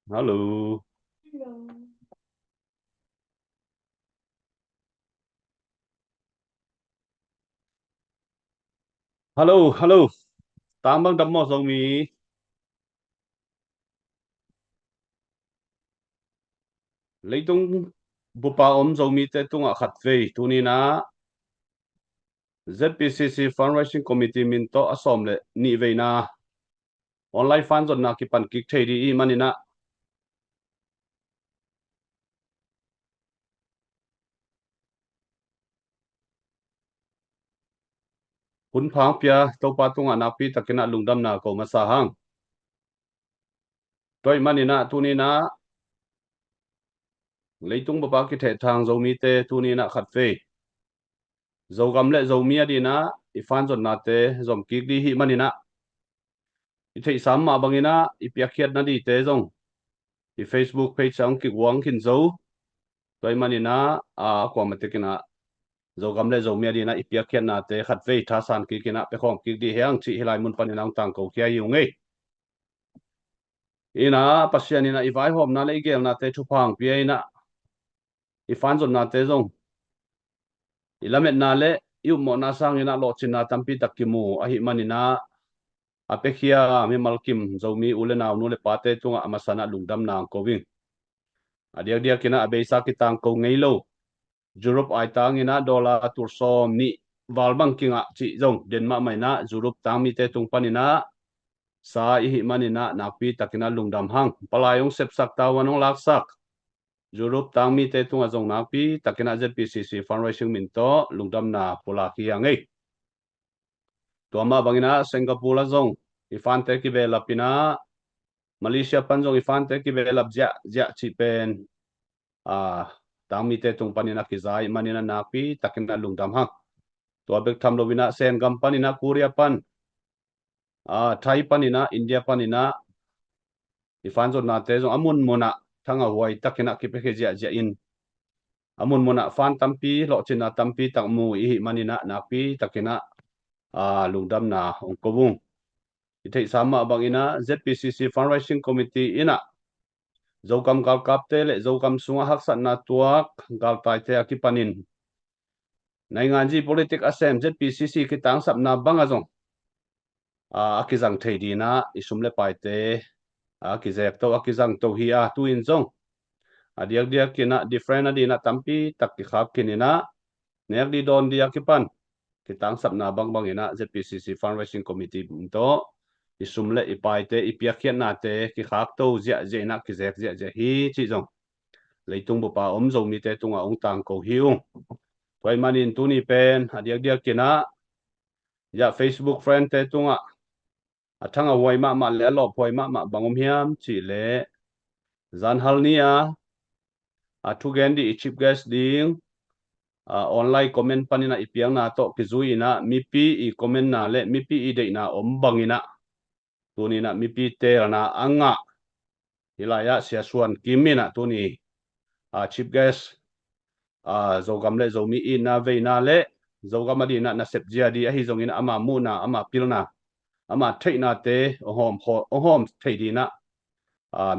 Hello. Hello, hello. Tang bang dam mo song mi. Leitung bupa song mi te tunga khat ve tu ni na ZPCC Fundraising Committee min to asom le ni ve na online fund zon na ki pan kik thei di i manina hun phang pia to pa tunga na pi takina lungdam na ko masahang toy manina tu ni na leitung bupa ki the thang zo mi te tu ni na khat ve zo gam le zo mi adi na i fan zon na te zom kik di hi manina i thei sam ma bangina i pia khiat na di te zong i Facebook page ang ki wang kin zo toy manina a kwa matikina zo gam le zo mi adi na i pia khiat na te khat ve tha san ki kina pe khom ki di heang chi hilai mun panin ang tang ko kia yu ngei ina pasian ina i vai hom na le gel na te thu phang pi ina i fan zon na te zong i lamet na le yu mo na sang ina lo chin na tampi takimu a hi manina apekhia mi malkim zomi ule naw nu le pate tunga amasana lungdam na ko wing adiak dia kina abeisa kitang ko ngeilo Europe ai tang ina dollar tursom ni walbang kinga chi zong denma maina Europe tang mi te tung panina sa i hi manina nakpi takina lungdam hang palayong sepsak tawanong laksak Europe tang mi te tunga zong nakpi takina ZPCC fundraising minto lungdam na pulaki angei tuama bangina Singapore la zong ifante ki vela pina Malaysia panjong ifante ki velap ja ja chi pen a tang mi te tung panina ki zai manina napi takina lungdam ha to bek tham lovina sen gam panina Korea pan a Thai panina India panina ifanzo na te jong amun mona thanga huai takina ki pe ja ja in amun mona fan tampi lo china tampi takmu i manina napi takina a lungdam na ongkobung ithei sama bangina ZPCC fundraising committee ina zokam gal kapte le zokam sunga haksat na tuak gal tai te akipanin nai nganji politik asem ZPCC ki tang sap na banga zong akizang thei di na isum le pai te akizek to akizang to hi a tu in zong adiak dia kina different adi na tampi tak ki khap kinina nek di don dia kipan ki tang sap na bang bang ina ZPCC fundraising committee to isum le ipai te ipiak khian na te ki khak to zia zia na ki zek zia zia hi chi zong leitung bo pa om zo mi te tunga ong tang ko hiung toy manin tu ni pen adiak dia kina ya Facebook friend te tunga athanga wai ma le lo phoi ma bangom hiam chi le zan hal nia thu gen di chief guest ding online comment panina ipiang na to ki zui na mi pi i comment na le mi pi i de na om bangina tuni na mi pi te na anga hilaya sia suan kimina tuni chief guest zogam le zomi in na ve na le zogam adi na sep jia di a hi zongin ama mu na ama pil na ama thei na te hom thei di na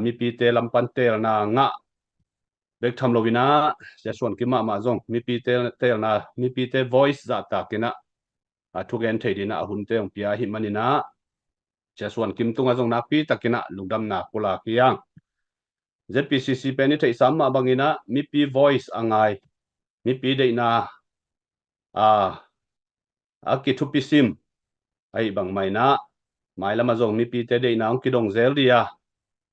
mi pi te lampan te na nga bek tham lovina sia suan ki ma zong mi pi te na mi pi te voice za ta kina thu gen thei di na hun te ong pia hi manina sia suan kim tunga zong na pi takina lungdam na pula kiang ZPCC pe ni thei sam ma bangina mi pi voice angai mi pi de na ki thu pi sim ai bang mai na mai lama zong mi pi te de na ong ki dong zel dia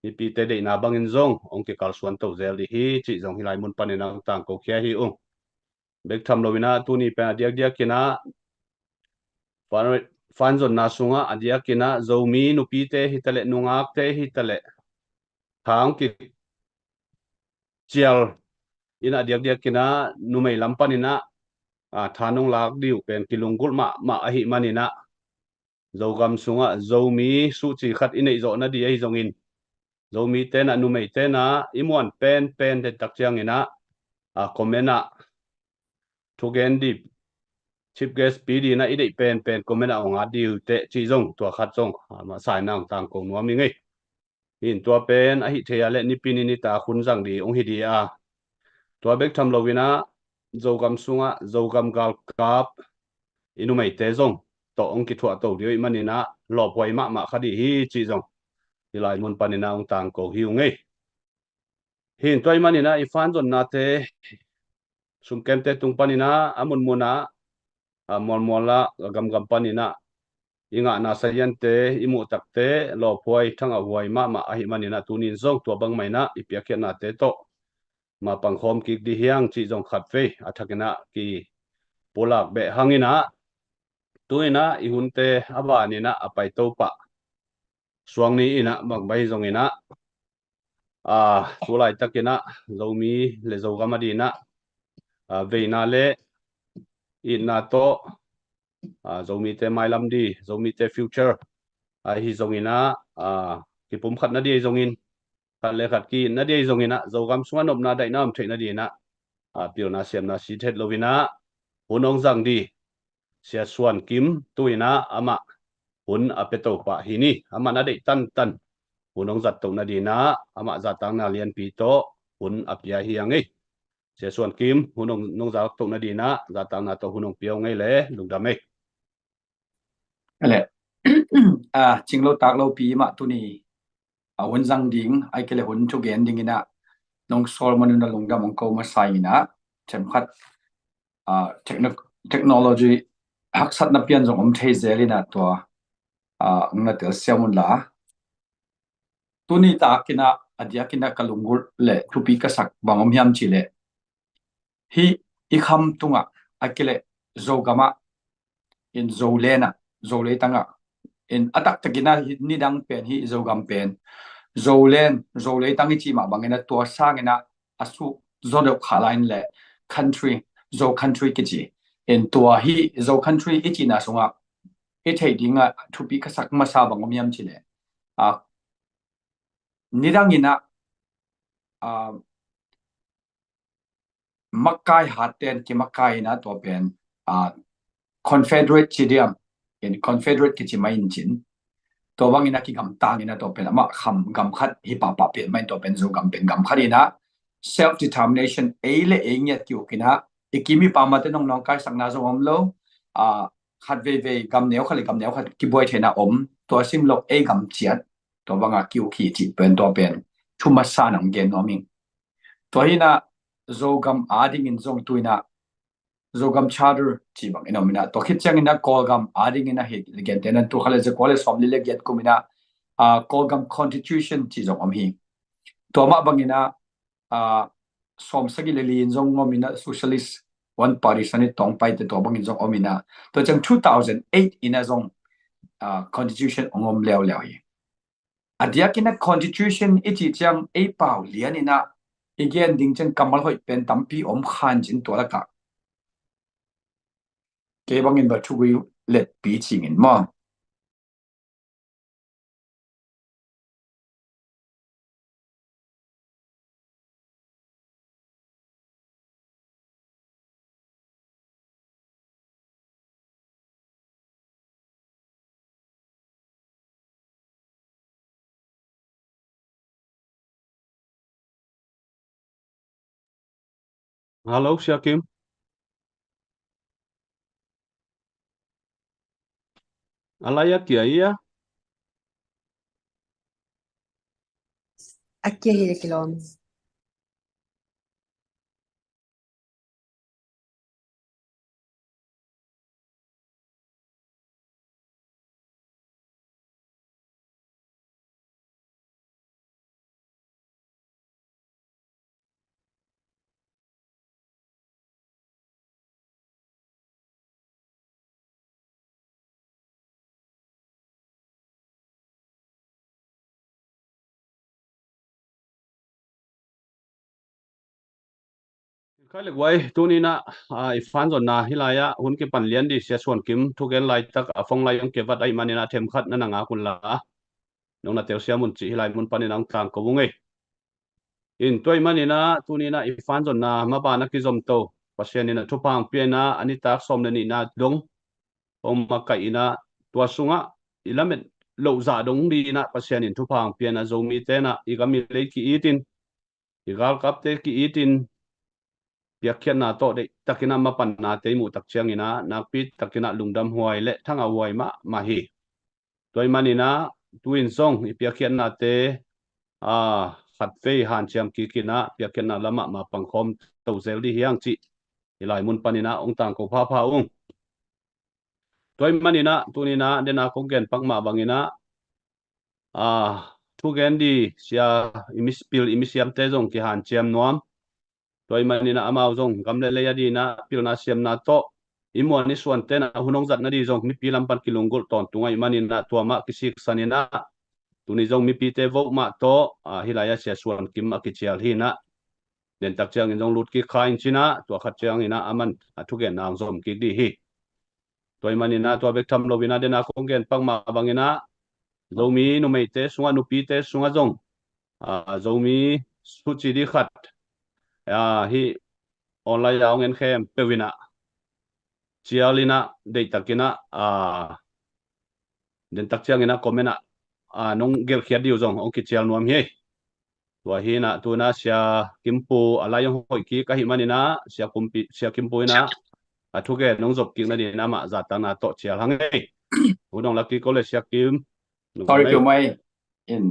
mi pi te de na bangin zong ong ki kal suan to zel di hi chi zong hilai mun panin ang tang ko khia hi ong bek tham lovina tu ni pe diak diak kina fan zon na sunga adia kina zomi nu pi te hitale nungak te hitale thang ki chial ina diak diak kina numei lampanina thanong lak diu pen kilungkul ma ahi manina zogam sunga zomi su chi khat inei zo na di ai zongin zomi te na numei te na imuan pen de tak chiang ina komena thugen dip chief guest PD na idei pen comment a onga deal te chi jong tua khat jong ma sai nang tang ko nuam mi ngai in tua pen a hi thea le ni pin ni ta khun jang di ong hi di a tua bek tham lovina zogam sunga zogam gal kap inu mai te jong to ong ki thua to ri manina lo poi ma khadi hi chi jong ilai mun panina ong tang ko hi ngai hin toy manina ifan jon na te sum kem te tung panina amun muna mol mola gam gam panina inga na sayan te imu tak te lo poi thanga huai ma ahi manina tunin zong tua bang mai na ipia ke na te to ma pang khom ki di hiang chi jong khat fe athakena ki polak be hangina tuina ihunte aba ni na apai to pa suang ni ina bang bai jong ina tulai takina zomi le zogama di na veina le ina to zomi te mailam di zomi te future hi zongina ki pum khat na di zongin khat le khat ki na di zongina zogam suan op na dai nam the na di na pio na siam na si thet lovina hunong zang di sia suan kim tuina ama hun apeto pa hini ama na dei tan hunong zat to na di na ama zatang na lian pi to hun apia hi angai sia suan kim hunong nong zat to na di na zatang na to hunong piao ngai le lungdamei ale chinglo taklo pi ma tuni wan zang ding ai kele hun chu gen ding ina nong sol manu na lungda mong ko ma sai ina chem khat technology hak sat na pian jong om thei zelina to ngna tel siamun la tuni ta kina adia kina kalungur le thupi ka sak bangom hiam chile hi i kham tunga akele zogama in zolena zole tanga in atak takina ni dang pen hi zogam pen zole tangi chi ma bangena to sangena asu zodo khalain le country kichi in to hi zo country ichi na songa e thei dinga thupi ka sak ma sa bangom yam chile nidangina makai haten ki makai na to pen confederate chidiam in confederate kichi main chin to wangina ki gam tangina to pen ama kham gam khat hi pa pen main to pen zo gam pen gam kharina self determination eile engya ki okina ikimi pamate nong kai sangna zo omlo khat ve gam neo khat ki boy thena om to sim lok e gam chiat to wanga ki okhi chi pen to pen thuma sa nam gen noming to hina zo gam ading in zong tuina zogam charter chi bang inomina to khit chang ina kolgam ading ina he gen tenan to khale je college family le get kumina kolgam constitution chi jong am hi to ma bangina som sagi le lin jong ngomina socialist one party sani tong pai te to bangin jong omina to chang 2008 ina jong constitution ongom lew hi adia kina constitution ichi chang e pau lian ina again ding chen kamal hoi pen tampi om khan chin to la ka ke bangin ba thu let pi chingin ma hello Shakim alaya kia ia Aquí hay de kilómetros. khai lek wai tunina ifan zon na hilaya hun ke pan lian di sia suan kim thugen lai tak afong lai ong ke vat ai manina them khat na nga kun la nong na tel sia mun chi hilai mun panin ang tang ko bungai in toy manina tunina ifan zon na ma ba na ki zom to pasien ina thupang piana ani tak som ni na dong om makai ina tua sunga ilamet lo za dong di na pasien in thupang piana zomi te na igami le ki itin igal kap te ki itin piakhian na to de takina mapan na te mu tak chiang ina nakpit takina lungdam huai le thanga huai ma hi toy manina tuin song ipiakhian na te khat fe han chiam ki kina piakhian na lama ma pangkhom to zel di hiang chi ilai mun panina ong tang ko pha ung toy manina tunina dena konggen pakma bangina thu gen di sia imis pil imisiam te jong ki han chiam nuam toy manina amao jong gamle le ya di na pil na siam na to imon ni suan te na hunong zat na di jong mi pilam pan kilungol ton tungai manina tuama kisik sanina tuni jong mi pi te vo ma to hilaya sia suan kim ma kichial hi na den tak chiang in jong lut ki khain china to khat chiang ina aman thu gen nang zom ki di hi toy manina to bek tham lovina dena konggen pakma bangina zomi nu mei te sunga nu pi te sunga jong zomi su chi di khat hi online yaw ngen khem pewina chialina de takina den tak chiang ina komena nong gel khiat diu jong ong ki chial nuam hi tua hi na tu na sia kimpu alayong hoi ki ka hi manina sia kimpu ina thu ge nong jop ki na di na ma za ta na to chial hangai udong laki ko le sia kim sorry to my in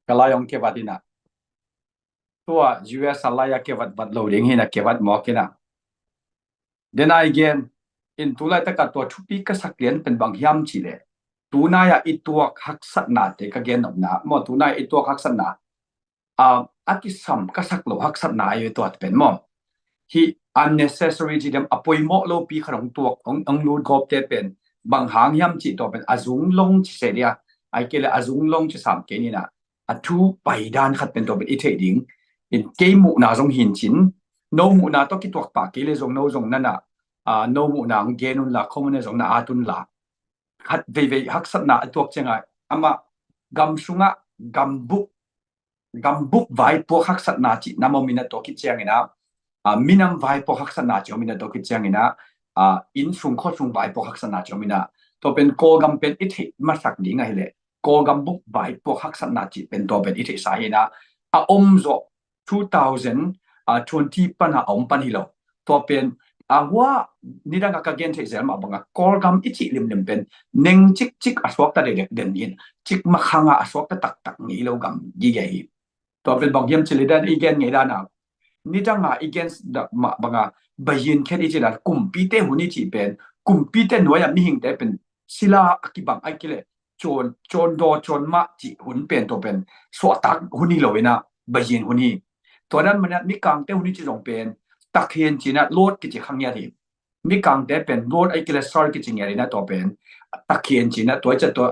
kalayong ke badina tua US alaya ke bat loading hina ke bat mo kina then again in tulai ta ka to thupi ka saklian pen bang hiam chi le tunaya ituak haksat na te ka gen na mo tunaya ituak haksat na akisam ka saklo haksat na yo to pen mo hi unnecessary ji dem apoi mo lo pi kharong tuak ong lu gop te pen bang hang hiam chi to pen azung long chi se dia ai ke le azung long chi sam ke ni na thu pai dan khat pen to pen i the ding in ke mu na jong hin chin no mu na to ki tuak pa ke le jong no jong na na no mu na ng genun la khomne jong na atun la khat ve haksat na tuak chenga ama gam sunga gambuk vai po haksat na chi namomina to ki chang ina minam vai po haksat na chi omina to ki chang ina in sung kho sung vai po haksat na chi omina to pen ko gam pen i thi ma sak dinga hele ko gambuk vai po haksat na chi pen to pen i thi sa ina om zo 2020 pana om pan hilo to pen wa nidanga ka gen the zel ma banga kor gam ichi lim pen neng chik aswak ta de den yin chik ma khanga aswak ta tak ni lo gam gi ge hi to pen bang yam chile dan igen nge dana nidanga against da ma banga bayin khen ichi la kumpi te huni chi pen kumpi te noya mi hing te pen sila akibang ai kile chon do chon ma chi hun pen to pen so tak huni loina bayin huni to nan man mi kang te huni chi jong pen takhen china lot ki chi khangya thi mi kang te pen lot ai kile sar ki chi ngari na to pen takhen china to cha to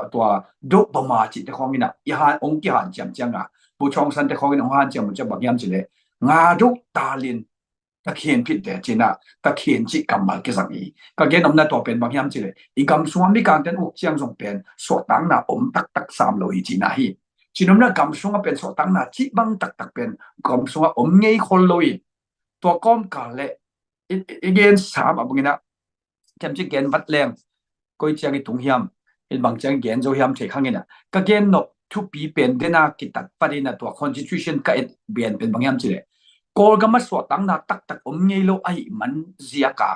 do bama chi te khongina i han ong ki han cham changa bu chong san te khongin ong han cham cha bak yam chile nga duk talin takhen phit te china takhen chi kamal ki sangi ka gen omna to pen bak yam chile i gam suam mi kang ten uk chiang jong pen so tang na om tak sam lo hi china hi chinom na gam sunga pen so tang na chi bang tak pen gam sunga om ngei khol loi to kom ka le again sam abungina kem chi gen vat leng koi chiang i tung hiam in bang chiang gen zo hiam the khangina ka gen no thu pi pen dena ki tak parina to constitution ka et ben pen bang yam chile kol gama so tang na tak om ngei lo ai man zia ka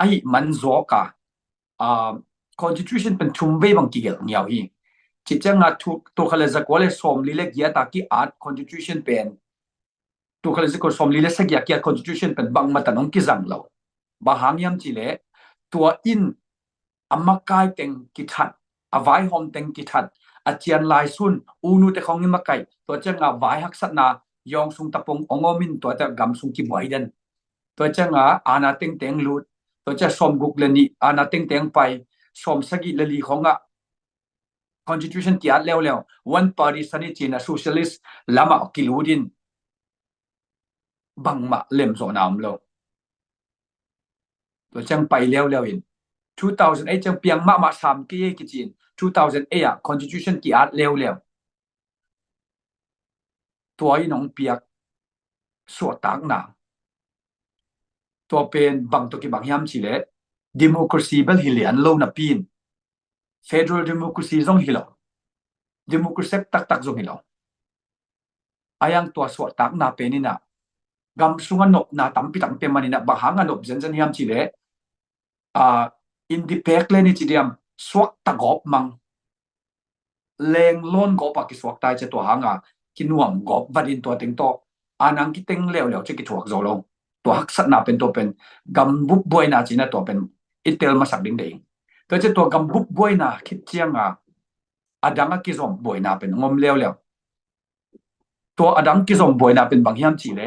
ai man zo ka constitution pen thum ve bang ki gel ngiaw hi chi changa thu to khale za kole som li le gya ta ki art constitution pen to khale za ko som li le sa gya ki constitution pen bang mata nong ki zang lo ba hang yam chile to in amakai teng ki that avai hom teng ki that achian lai sun unu te khong ma kai to changa vai hak sat na yong sung tapong ongomin to ta gam sung ki boiden to changa ana teng lut to cha som guk leni ana teng pai som sagi lali khonga constitution ti at lew one party sani china socialist lama kiludin bangma lem zo nam lo to chang pai lew in 2008 chang piang ma sam ki ki chin 2008 constitution ki at lewตัวอีน้องเปียกสวดตังนา ตัวเป็นบางตัวกี่บางยามสิเล democracy เบลฮิเลียนโลนับปีน federal democracy ซงฮิโล democracy ตักซงฮิโลอายังตัวสวดตักนาเป็นนี่นะกำสุงนกนาตั้มปีตั้มเป็นมันนี่นะบางหางนกเซนเซนยามสิเลอินดิเพกเลนี่จีเดียมสวกตะกอบมังเลงล้นกอบกิสวกตายจะตัวหางกินวมกอบวัดินตัวเต็งโตอานังกิเต็งเลี้ยวจะกิถวกโซลงตัวหักสัตนาเป็นตัวเป็นกำบุบบวยนาจีนะตัวเป็นอิตเตลมาสักดิ่งเด้งตัวจะตัวกำบุบบวยนาคิดเจียงอดังกิสมบวยนาเป็นงมเลี้ยวตัวอดังกิสมบวยนาเป็นบางยามจีเล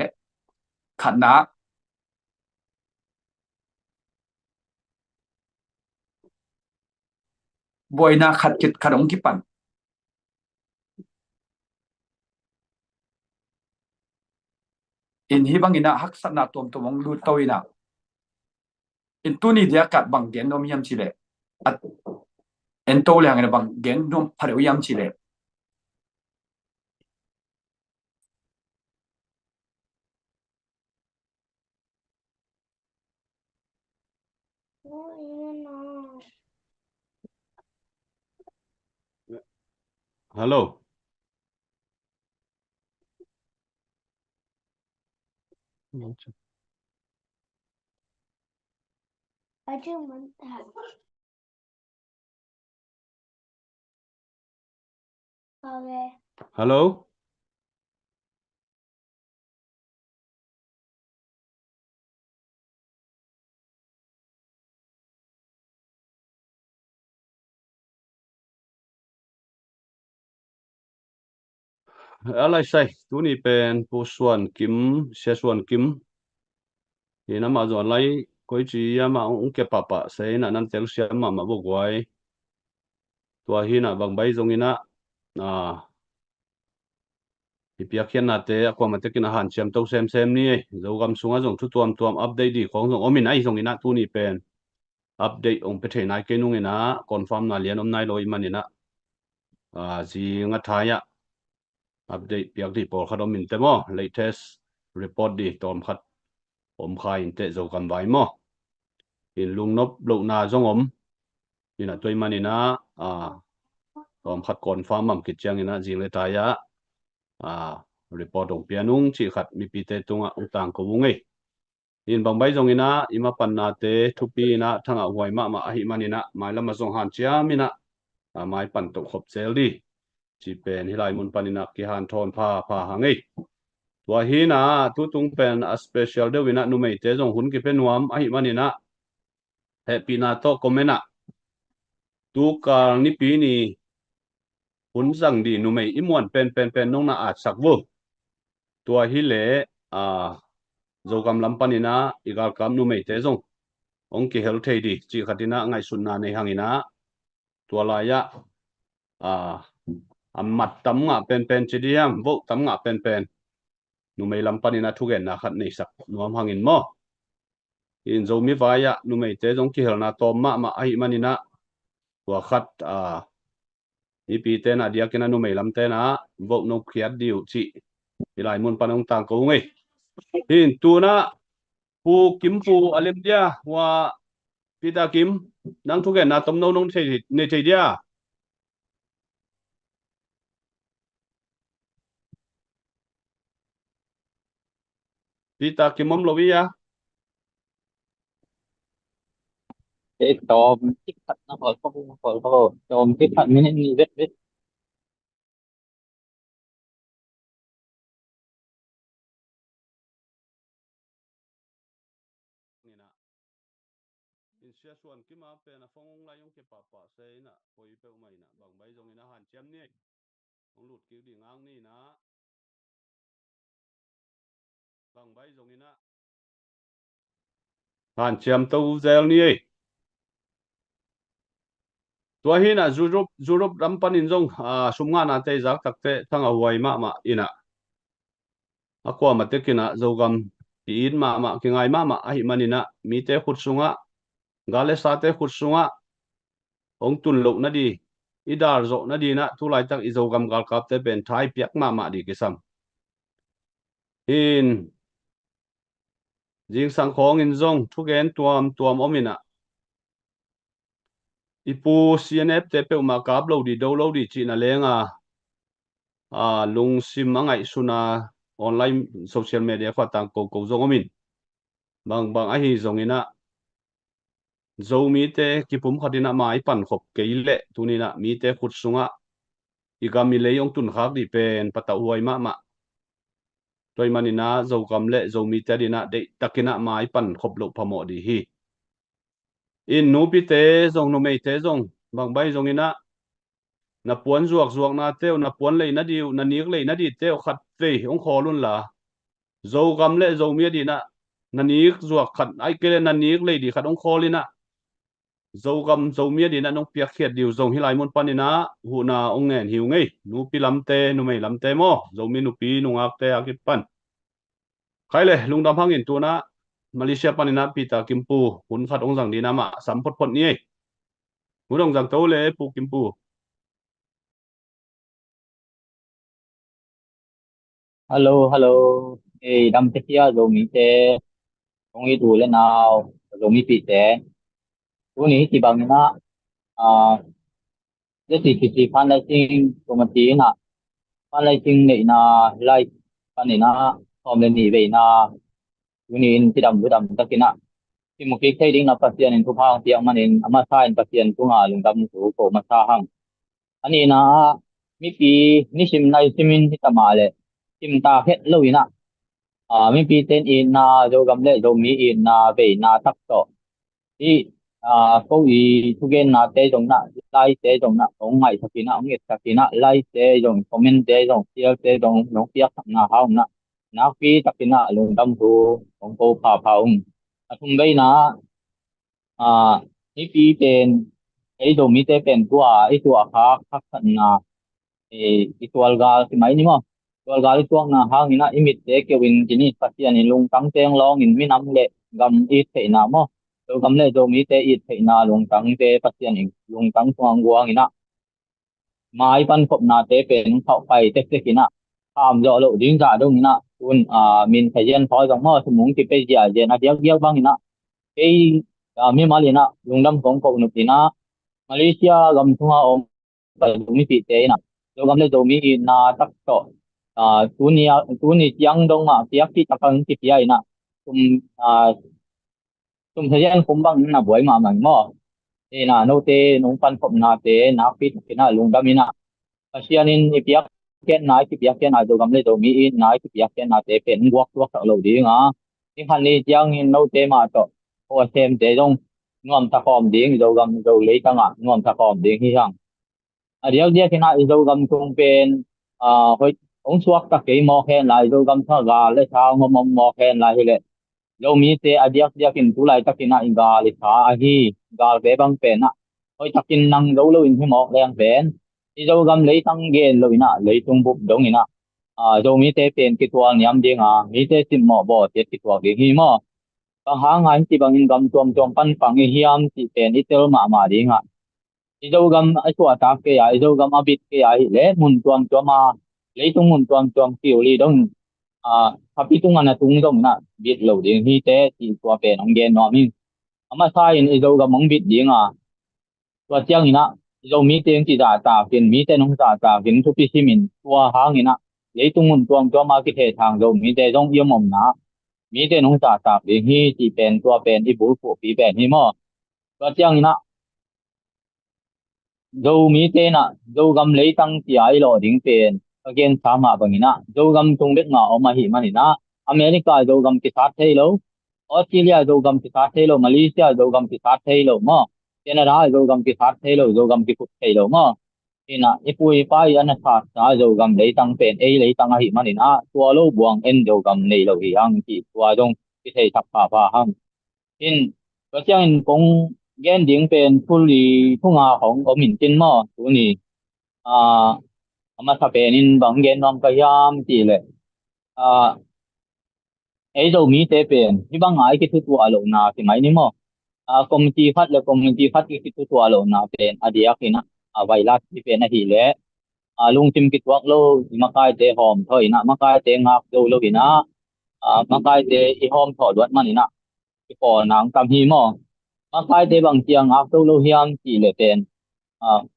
ขัดนาบวยนาขัดกิดขัดองกิปันอินฮิบังอินะหักสัตนาตัวมองดูตัวอินะอินตัวนี้เดียกัดบางเดียนนมยามจีเลเอ็นโตเลยไงบางเดียนนมพารุยามจีเลฮัลโหล ฮัลโหล อะไรใช่ตัวนี้เป็นผู้ส่วนกิมเสียส่วนกิมที่นั่นมาจวนไรก็จีมาองค์เก็บปะปะเสยนั่นเตลเสียมาบุกไว้ตัวหินะบางใบตรงนี้นะที่เปียกเขียนนาเตะความมันจะกินอาหารเชื่อมตัวเซมนี่เรากำสุงอ่ะส่งทุกตัวอัปเดตดีของส่งมินไอส่งนี้นะตัวนี้เป็นอัปเดตองค์ประเทศนายเกนุงนี่นะคอนเฟิร์มนาเลียนนายลอยมันนี่นะจีงัดท้ายอัปเดตเปียกที่ปอลขดมินเตมอ latest report ดีตอมขัดผมขายเตะโจกันไว้มออินลุงนบลุกนาจงนี่นะตัวมันนี่นะตอมขัดก่อนฟาร์มมั่มกิจยังนี่นะจิงเลตายะreport องเปียนุงชีขัดมีปีเตตุงองต่างกวุงอินบางใบจงนี่นะอิมาปันนาเตทุปีนะทั้งหวยมาอหิมันนี่นะหมายละมาจงหันเชียมินะหมายปันตกขบเซลดีจีเป็นฮิไลมุนปันนี่นะกิฮันทอนพาหังตัวฮีนะทุตุงเป็นspecial เดวินะนุไม่เตจงหุ่นกิเป็นนวมอหิมันนี่นะเฮปีนาโตคอมเมนะตูการนี่ปีนี้หุ่นสังดีนุไม่อิมวนเป็นน้องน่าอาจสักวุตัวฮีเล่โจกำลังปันนี่นะอีกาลกำนุไม่เตจงองค์กิเฮลเทดีจีขัดินะไงสุนนาในหางอินะตัวลายะมัดตำงะเป็นจีดียมวุตำงะเป็นนุไม่ลำปันนี่นะทุกเอ็นนะขัดในสักนวมหางอินมออินโจมีไฟยะนุไม่เตจงกิเฮลนาตอมมาไอมันนี่นะตัวขัดอีปีเตนะเดียกินะนุไม่ลำเตนะวุนกเขียดดิวจีอีหลายมุนปันองต่างกูไงอินตัวนะผู้กิมผู้อเลมเดียว่าปีตากิมนังทุกเอ็นนะตอมโนนในใจเดียปีตากิมมลวิยาTom thích thật nó khỏi Tom thích thật mới nên biết biết นี่นะอินเสียส่วนกิมาเป็นฟงลายงเก็บปะปะเซนะคอยเปลไม่นะบางใบตรงนี้นะหันเจียมนี่ของหลุดกิ้วดีงางนี่นะบางใบตรงนี้นะหันเจียมตู้เซลนี่ตัวหินะจูรุปรำปันอินจงสุมงานอาเตจักตักเตทั้งเอาไว้มาอินะความมาเตกินะโจกัมปีนมากิงไงมาอหิมันอินะมีเตขุดสุงะกาเลสาเตขุดสุงะองตุนลุกนะดีอีดาร์โจนะดีนะทุไลตักอิโจกัมกาลกับเตเป็นไทยเปียกมาดีกิซัมอิน jing sang khong in zong thu gen tuam omina ipu CNF te pe ma kap lo di do lo di chi na lenga lung sim mangai suna online social media fa tang ko zong omin bang a hi zong ina zo mi te ki pum khatina mai pan khop keile tunina mi te khut sunga igami leyong tun khak di pen pata huai ma toy manina zo kam le zo mi te dina de takina mai pan khop lo phamo di hi in nu pi te zong no mei te zong bang bai zong ina na puan zuak na teo na puan lei na diu na nik lei na di teo khat ve ong kholun la zo kam le zo mi di na nik zuak khat ai kele na nik lei di khat ong kholina zo kam zo mi di na nong piak khiat diu zong hilai mon panina hu na ong ngen hiu ngei nu pi lam te nu mei lam te mo zo mi nu pi nu ngak te akip pan khai le lungdam hangin tu na Malaysia panina pita kimpu hun khat ong jang di na ma sam pot ni hu dong jang to le pu kimpu Hello, đâm chết kia rồi mình sẽ không ý đủ lên nào rồi mình bị té lúc này thì bằng nó à cái gì thì phan lại sinh của mình tí nè phan lại sinh này na lại phan này na hôm lên nghỉ về na lúc này thì đâm tất kia nè thì một cái đi na pasien in thu phang tiang mà nên ama sa in pasien tu nga lung đâm tu ko mà sa hang anh na mi pi ni sim nai simin hi tamale sim ta het lo ina mi pi ten in na do gam le do mi in na ve na tak to i ko i tu gen na te jong na lai te jong na ong ngai thakina ong et thakina lai te jong comment te jong tia te jong no pia na haung na pi takina lung dam tu ong ko pa ong athum bei na mi pi ten ai do mi te pen tua ai tua kha na itual gal si mai ni mo itual gal tuang na hang ina imit te kewin jini pasian in lung tang teng long in minam le gam i the na mo to gam le do mi te i the na lung tang te pasian in lung tang tuang guang ina mai pan khop na te pen thau pai te te kina am zo lo ding za dong ina un min thayen phoi jong mo sumung ti pe ja je na diak diak bang ina ei mi malina lung dam kong ko nu tina Malaysia gam thunga om pa mi ti te na do gam le do mi na tak to tu ni chiang dong ma piak ti takang ti pi ai na tum tum thời gian cũng bằng na buổi mà mo e na no te nung pan phom na te na pi ti na lung dam ina asian in piak ken na ti piak ken na do gam le do mi in na ti piak ken na te pen wak wak lo di nga in han ni chiang in no te ma to o sem te dong ngom ta khom ding do gam do le ta nga ngom ta khom ding hi hang dia dia kena do gam tung pen hoi ong suak ta ke mo khen lai do gam tha ga le tha ngom mo khen lai hele lo mi te adiak diak in tu lai takina in ga le tha a hi ga be bang pen na hoi takin nang do lo in hi mo leng pen i do gam le tang gen lo ina le tung bup dong ina do mi te pen ki tual niam ding mi te sim mo bo te ki tual ge hi mo bang hang han ti bang in gam tuam pan pang hi hiam ti pen i tel ma ding izogam asu atak ke ya izogam abit ke ya le mun tuam ma le tung mun tuam kiu li dong tapi tung ana tung dong na bit lo ding hi te ti tua pe nong gen no mi ama sai in izogam mong bit ding tua chiang ina izo mi teng ti da ta kin mi te nong ta kin thu pi simin tua hang ina le tung mun tuam ma ki the thang do mi te dong yom mom na mi te nong ta ding hi ti pen tua pen i bul pu pi pen hi mo tua chiang ina dâu mi te na dâu gam lấy tăng ti ai lo ding pen again sama bangina dâu gam tung bek ma o ma hi manina America dâu gam ki sát thei lo Australia dâu gam ki sát thei lo Malaysia dâu gam ki sát thei lo mo Canada dâu gam ki sát thei lo dâu gam ki phut thei lo mo ina ipui pai ana sa sa dâu gam lấy tăng pen ei lấy tăng hi manina tua lo buang en dâu gam nei lo hi hang ti tua dong ki thei thap pa hang in có chăng cũng gen điện pen fully thu nga hong ở miền Trung mà tụi ni à mà sao pen in bằng gen nom cái yam chỉ lệ à ấy đâu mi tế pen như bằng ai cái thứ tua lộ na thì mấy ni mà community phát cái thứ tua lộ na pen à dia khi na vài lát thì pen na hi lệ lung tim kit wak lo mà cái tế hòm thôi na mà cái tế ngạc đâu lo hi na makai te I hom tho dot manina ki po nang tam hi mo makai te bang chiang ak to lo hiam chi le ten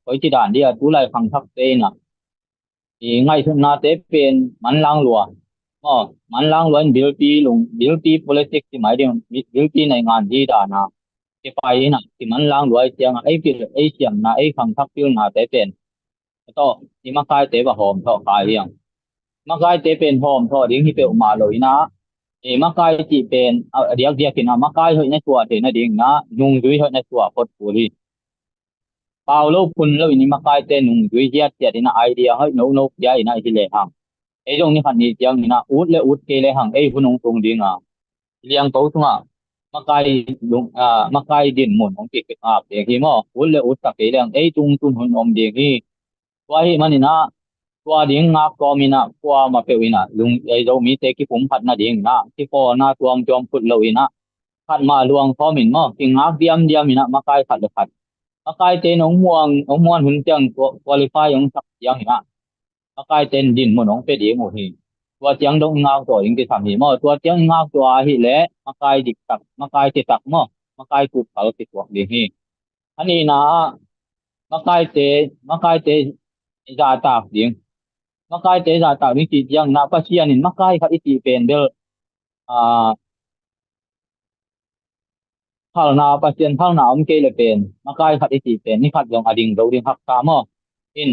koi chi dan dia tu lai phang thak te na I ngai thun na te pen man lang lua mo man lang luan bil pi politics ti mai ding bil pi nai ngan ji da na ki pai na ki man lang luai chiang ai pi ai chiam na ai phang thak pil na te pen to I makai te ba hom tho kai hiang makai te pen hom tho ding hi pe ma lo ina makai chi pen dia kina makai hoi na tua te na ding na nung dui hoi na tua pot puri paulo pun lo ini makai te nung dui hiat tiat ina idea hoi no ya ina hi le hang jong ni khan ni tiang ina ut ke le hang hunung tung ding liang to tunga makai din mun ong pick up te hi mo ut ta ke lang tung hun om ding hi wa hi manina qua điển ngạc có mina qua mà biểu ina lung ai đâu mi te ki phum phat na ding na ki ko na tuam tuam phut lo ina phat ma luang kho min mo ki ngạc diam ina makai phat le phat makai te nong muang hun chang qualify yong sak yang ina makai ten din mo nong pe di mo hi tua chang dong ngạc to ing ki tham hi mo tua chang ngạc to hi le makai dik tak makai te tak mo makai ku pal ki tuak di hi ani na makai te ja tak ding makai te za ta ni ti yang na pasian in makai kha iti pen bel phal na pasian phal na om ke le pen makai kha iti pen ni khat jong ading do ding hak ta mo in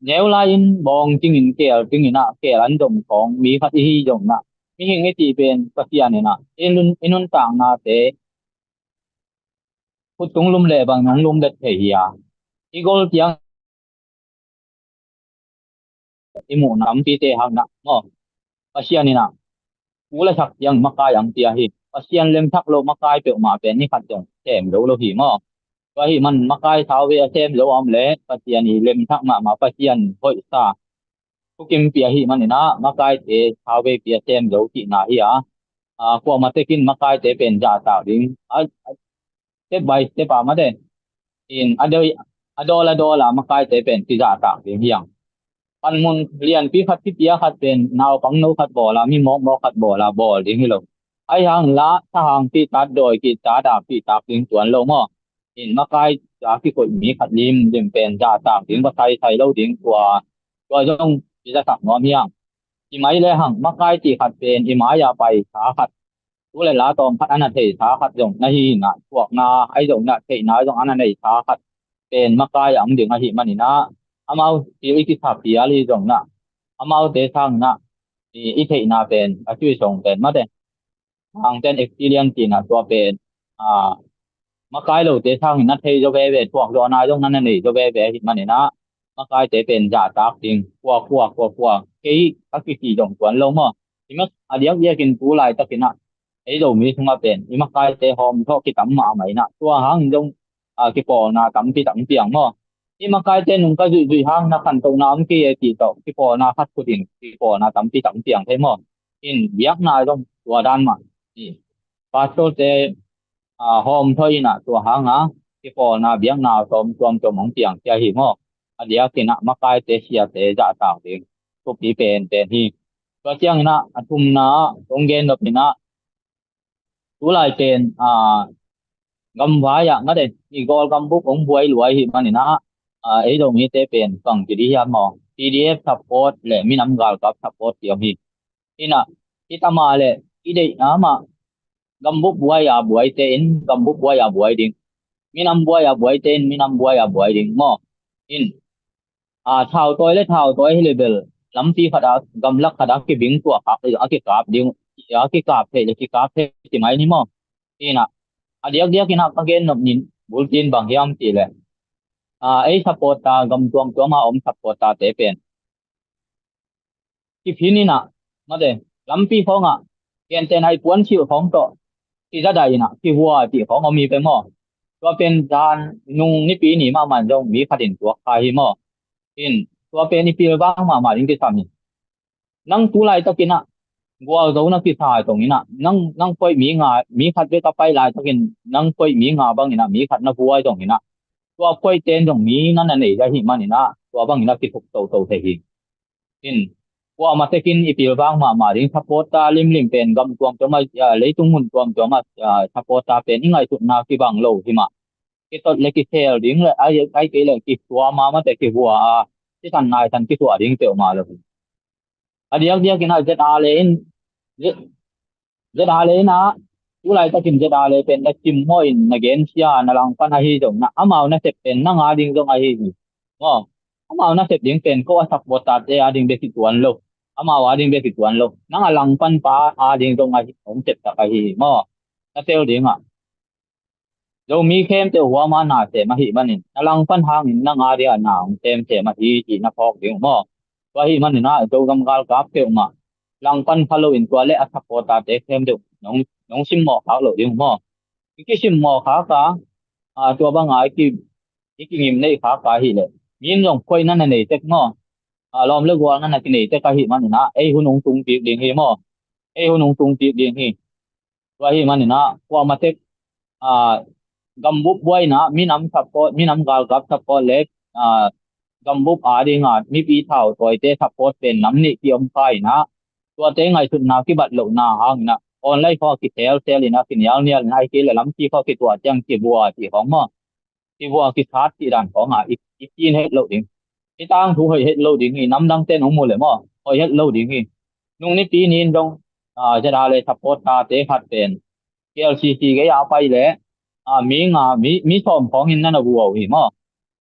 neu la in bong ting in ting ina ke an dom khong mi khat hi jong na mi hing iti pen pasian ina inun tang na te putung lum le bang nong lum det the ya igol tiang imu nam pi te hang na mo pasian ina ula sak yang makai ang tia hi pasian lem thak lo makai pe ma pe ni khat jong tem lo hi mo wa hi man makai thau ve tem lo am le pasian ni lem thak ma pasian hoi sa ku kim pia hi man na makai te thau ve pia tem lo ti na hi kwa ma te kin makai te pen ja ta ding step by step ma de in adola makai te pen ti ja ta ding hiang pan mun lian pi khat pi pia khat pen naw pang no khat bo la mi mo khat bo la bol ding hi lo ai hang la ta hang pi tat doi ki ta da pi ta ding tuan lo mo in makai ja ki ko mi khat lim dim pen ja ta ding ba sai lo ding tua jong pi ja tak no miang i mai le hang makai ti khat pen i ma ya pai sa khat tu le la tom khat an thei sa khat jong na hi na tuak na ai jong na thei na jong an nei sa khat pen makai ang ding a hi manina amau ti ki tha pi ali jong na amau te thang na i thei na pen a chui song pen ma de hang ten experience ti na to pen makai lo te thang na thei jo ve tuak do na jong nan nei jo ve hi manina makai te pen ja tak ding kwa ke ka ki jong kwan lo mo ti mak adiak ye kin pu lai takina ei lo mi thunga pen i makai te hom tho ki tam ma mai na tua hang jong ki po na tam pi tam piang mo i makai te nung ka ju hang na khan to na am ki e ti to ki po na khat ku din ki po na tam pi tam piang the mo in biak na jong tua dan ma i pa to te hom thoi na tua hang ki po na biak na tom mong piang tia hi mo adia ki na makai te sia te ja ta ding tu pi pen hi to chiang na atum na tong gen no pina tu lai pen gam wa ya ngade i gol gam bu ong buai luai hi manina ấy đâu mi te pen pang ti dia mo PDF support le mi nam gal kap support ti hi ina kita ma le ide ama gambu buai te in gambu buai ding mi nam buai te in mi nam buai ding mo in thao toi level lam ti khada gam lak khada ki bing tu a ki kap ding ki kap the ti mai ni mo ina adiak ina ka gen nop nin bulletin bang hiam ti le ấy support ta gam tuam ma om support ta te pen ki phini na ma de lampi khonga ken ten hai puan chiu khong to ki ra dai na ki hua ti khong mi pe mo to pen dan nung ni pi ni ma man jong mi khatin to kha hi mo in to pen ni pi ba ma ring ki sam ni nang tu lai to kina gua zo na ki thai tong ni na nang poi mi khat be ka pai lai to kin nang poi mi nga bang ni na mi khat na buai tong ni na tua quay tên dòng mí nó là nảy ra hi mà nè tua bang ina ki thục tàu tàu thể hi in qua mà tekin ipil bang mà ring support ta lim pen gam tuam to ma leitung mun tuam to ma support ta pen ingai tu na ki bang lo hi ma ki tot le ki sel ding le ai ke le ki tua ma te ki hua ti tan nai tan ki tua ding te ma lo adiak dia kina jet ale in jet ale na ulai ta kim jet ale pen na kim mo in again sia na lang pan hi dong na amao na sep pen na nga ding dong ai hi mo amao na sep ding pen ko support ta te ading be ki tuan lo amao ading be ki tuan lo na nga lang pan pa ading dong ai ong sep ta kai hi mo na tel ding dầu mi khem te huwa ma na te ma hi manin alang pan hang in na nga dia na ong tem te ma hi chi na phok ding mo wa hi manin na dầu gam gal kap te ma lang pan phalo in kwa le a support ta te khem de nong nong sim mo khak lo ding mo ki sim mo kha ka tua ba ngai ki ngim nei kha ka hi le min rong khoi na nei tek mo lom le gwa na ki nei te ka hi manin na ei hu nong tung ti ding hi mo ei hu nong tung ti ding hi wa hi manin na kwa ma tek gambuk boy na minam gal gap support le gambuk ari nga mi pi thau toy te support pen nam ni ki om kai na to te ngai thun na ki bat lo na hang na online kho ki tel ina ki nyal nyal nai ki le lam ki kho ki to chang ki bua ti hong mo ki bua ki that ti dan ko nga i chin het lo ding ki tang thu hoi het lo ding ni nam dang te nong mo le mo hoi het lo ding ni nung ni pi nin dong jada le support ta te khat pen KLCC cái áo bay lẽ mi som phong in na bu hi mo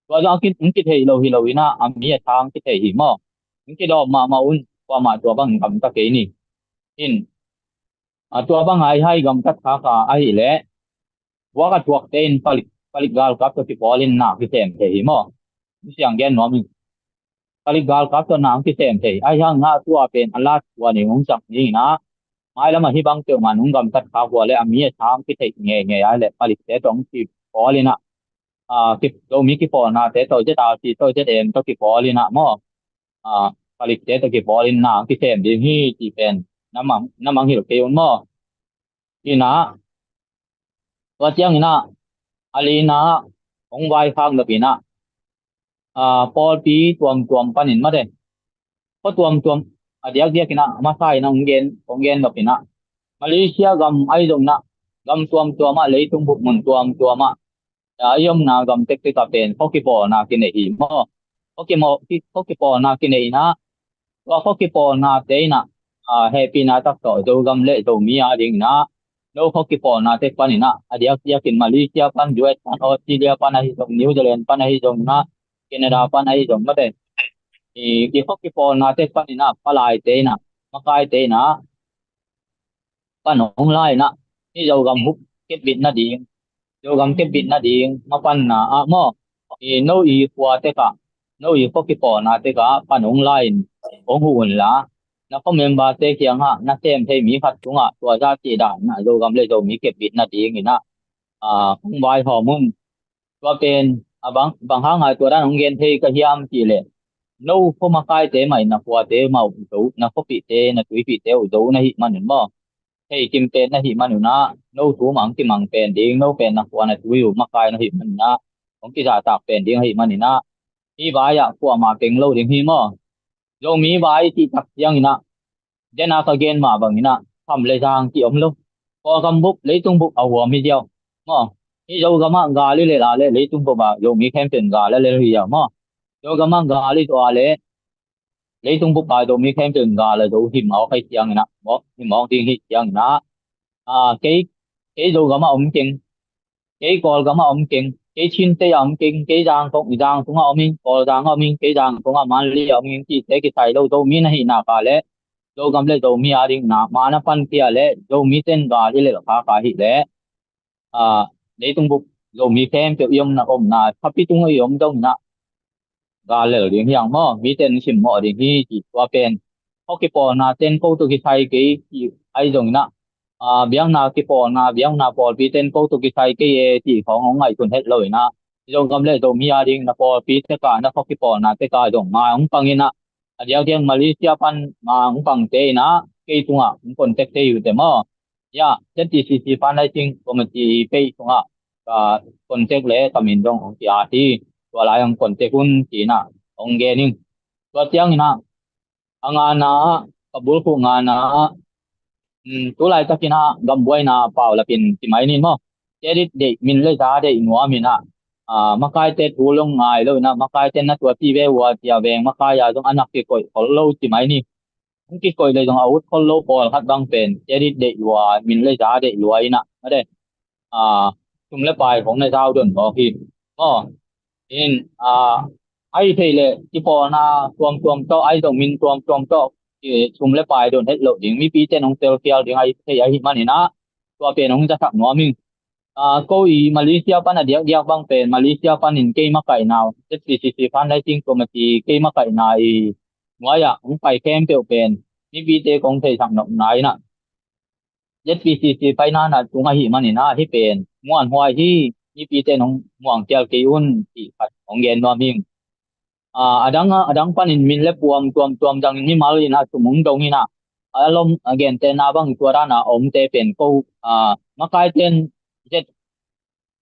wa jang ki thei lo hi na mi thang ki thei hi mo ki do ma un qua ma tua bang kam ta ke ni in tua bang ai hai gam ta kha ka ai le wa ka tuak te in palik gal kap to ki polin na ki tem thei hi mo siang gen no mi palik gal kap to na ki tem thei ai hang nga tua pen alat wa ni ngong chak ni na mai lama hi bang te ma nung gam tat kha wa le ami thang ki thei nge ai le palik te tong ki polina ki do mi ki po na te to je ta ti to je em to ki polina mo palik te to ki polina ki tem ding hi ti pen namang hi ke un mo ina wa chiang ina alina ong vai khang lo pina pol pi tuam panin ma de ko tuam adiak kina ma sai na onggen lo pina Malaysia gam ai dong na gam tuam ma leitung buk mun tuam ma ayom na gam tek ka pen hoki po na ki nei hi mo hoki po na ki nei na wa hoki po na te na happy na tak to do gam le do mi a ding na no hoki po na te pan na adiak kin Malaysia pan US pan Australia pan hi dong New Zealand pan hi dong na Canada pan hi dong ma de ki hoki po na te pan na palai te na makai te na pan ong lai na ni do gam huk kết bit na ding do gam kết bit na ding ma pan na mo no i kwa te ka no i hoki po na te ka pan ong lai ong hun la na ko member te kyang ha na tem thei mi khat tunga tua za ti da na do gam le do mi kết bit na ding ina không vai ho mun tua pen bang ha ngai tua dan ong gen thei ka hiam ti le no ko ma kai te mai na kwa te mau do na ko pi te na tui pi te do na hi man mo hey kim pen na hi manu na no tu mang ki mang pen ding no pen na kwa na tu yu ma kai na hi man na ong ki ja ta pen ding hi man na hi ba ya kwa ma peng lo ding hi mo yo mi ba ti tak yang ina dena ka gen ma bang ina tham le jang ki om lo ko gam buk le tung buk aw mi dio mo hi yo ga ma ga le la le tung bo ba yo mi khem pen ga le hi ya mo yo ga ma ga to le lấy tung bút bài đồ mi khen trường gà là đồ hiểm máu hay tiếng nè bó hiểm máu tiếng hít tiếng nè cái đồ gắm ông kinh cái cò gắm ông kinh cái chín tây ông kinh cái giang cũng ông minh cò giang ông minh cái giang cũng ông li ông minh chỉ thế cái tài đâu đâu mi này nè cả lẽ đồ gắm lấy đồ mi à đi nè mà nó phân kia lẽ đồ mi tên gà đi lẽ cả hít lẽ lấy tung bút đồ mi khen tiểu yếm nè ông nè thắp pi tung yếm đâu nè gà lở điện hiang mo mi tên sim mo điện hi chỉ qua pen hoki po na ten ko to ki thai ki ai dong na biang na ki po na biang na po pi ten ko to ki thai ki e ti khong ngai kun het loi na jong gam le do mi a ding na po pi te ka na hoki po na te ka dong ma ong pangina adiang tiang Malaysia pan ma ong pang te na ke tunga ong kon tek te yu te mo ya chen ti si pan ai ting ko ma ti pe tunga ka kon tek le kamin dong ong ti a ti wala yang kon te kun ti na ong ge ning to tiang na anga na kabul ko nga na tulay ta kina gambuay na pau la pin timay nin mo edit de min le da de inwa mina makai te tulong ngai lo na makai te na tua pi ve wa tia veng makai ya dong anak ki koi lo timay ni ki koi le dong out lo pol hat bang pen edit de wa min le da de luai na ade tum le paiของในเจ้าดนบ่ki mo in ai thei le ti po na tuam to ai dong min tuam to chum le pai don het lo ding mi pi te nong tel kial ding ai thei ai mani na tua pe nong ja thak no ming ko i Malaysia pan a diak bang pen Malaysia pan in ke ma kai naw SPCC pan lai ting committee ke ma kai na i ngwa ya ong pai kem pe pen mi pi te kong thei thak no nai na SPCC pai na na tung a hi mani na hi pen muan hwai hi mi pi te nong muang tel ke un ti khat ong gen no ming adang panin min le tuam dang ni mal ina tumung dong ina alom again te na bang tuara na om te pen ko makai ten jet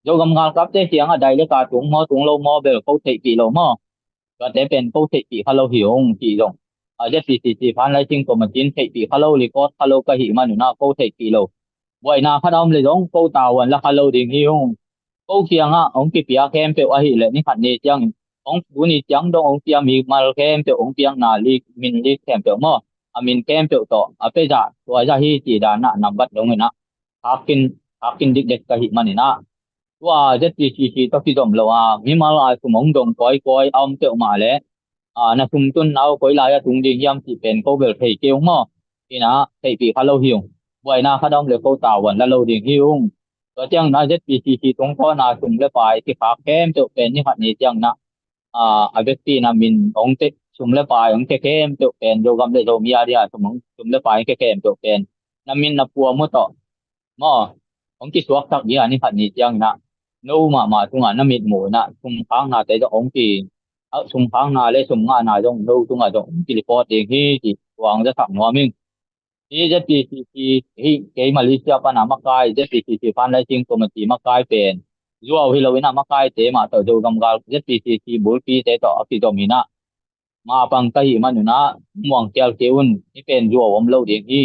jo gam ngal kap te siang a dai le ka tung lo mo bel ko te pi lo mo ka te pen ko te pi halo hiong ti dong jet CCC phan lai ting ko ma tin te pi halo li ko halo ka hi manu na ko te pi lo boi na khadom le dong ko tawan la halo ding hiong ko siang a ong ki pia kem pe a hi le ni khat ni chang ông bún đi chẳng đâu ông tiêm mi mal kem tiểu ông tiêm nà li min li kem tiểu mò min kem tiểu to bây giờ tôi ra hi chỉ đã nà nằm bắt đúng rồi nè hakin dik dik kahi mani na wa jet chi to ki dom lo mi mal ai ku mong dong koi om tiểu mà le na tum tun nau koi la ya tung ding yam ti pen ko bel thei keu mo ina thei pi khalo hiung boi na khadom le ko tawan la lo ding hiung to chang na jet chi tung ko na tum le pai ki phak kem tiểu pen ni khat ni chang na abekti na min ong te sum le pai ong te kem to pen jo gam le jo mi aria sum le pai ke kem to pen na min na pu mo to mo ong ki suak tak ya ni phat ni chang na no ma tunga na mit mu na sum phang na te jo ong ki sum phang na le sum nga na jong no tunga jong ki report ding hi ki wang ja thak no min hi ja ti hi ke Malaysia pa na makai ja ti pan lai ting ko ma ti makai pen zuaw hi lo ina makai te ma to jo gam gal SPCC bul pi te to ki domina ma pang ka hi manuna muang kel keun ni pen zuaw om lo ding hi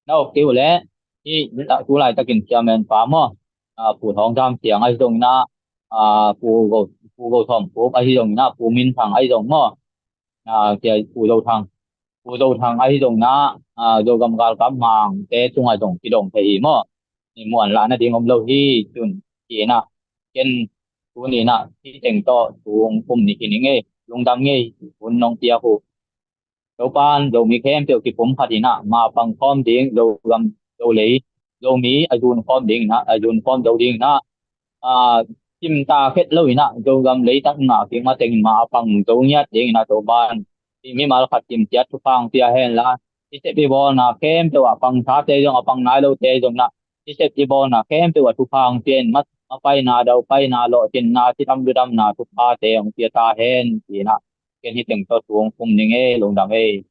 nau ke le hi ta tu lai ta kin chairman pa mo pu thong jam tiang ai dong na pu go thom pu ai dong na pu min thang ai dong mo ke pu do thang ai dong na jo gam gal kam mang te chung ai dong ki dong te hi mo ni muan la na ding om lo hi chun ki na ken tu ni na ti teng to tuong pum ni ki ni nge lung dam nge un nong tia hu do pan do mi khem peo ki pum phatina ma pang khom ding do gam do lei do mi ajun khom ding na ajun khom do ding na chim ta khet lo ina do gam lei tak na ki ma teng ma pang do nya ding na do ban ti mi mal khat tim chat tu pang tia hen la ti se bi bo na khem to pang tha te jong pang nai lo te jong na ti se bi bo na khem to tu pang tien mat pai na đâu pai na lo tin na ti tam du dam na tu pa te ong tia ta hen ti na ken hi teng to tuong pum ning e long dam e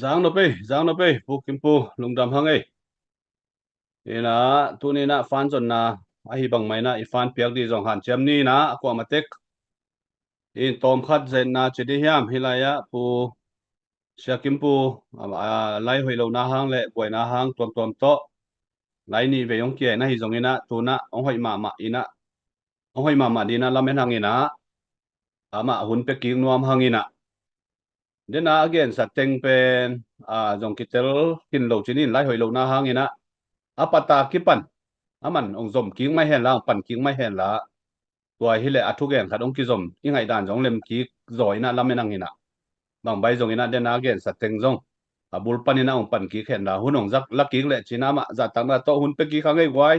giang no pe pu kim pu lung dam hang ei ina tu ni na fan zon na a hi bang mai na I fan piak di jong han chem ni na ko ma tek in tom khat zen na chidi hiam hilaya pu sia kim pu lai hoi lo na hang le boi na hang tom to lai ni ve yong kia na hi jong ina tu na ong hoi ma ina ong hoi ma di na lamen hang ina ama hun pe king nuam hang ina then again sa teng pen jong kitel kin lo chinin lai hoi lo na hang ina apata kipan aman ong zom king mai hen la pan king mai hen la tua hi le athu gen khat ong ki zom i ngai dan jong lem ki zoi na lamen hang ina bang bai jong ina then again sa teng jong abul panina ong pan ki khen la hunong zak la king le china ma za tang na to hun pe ki khangai wai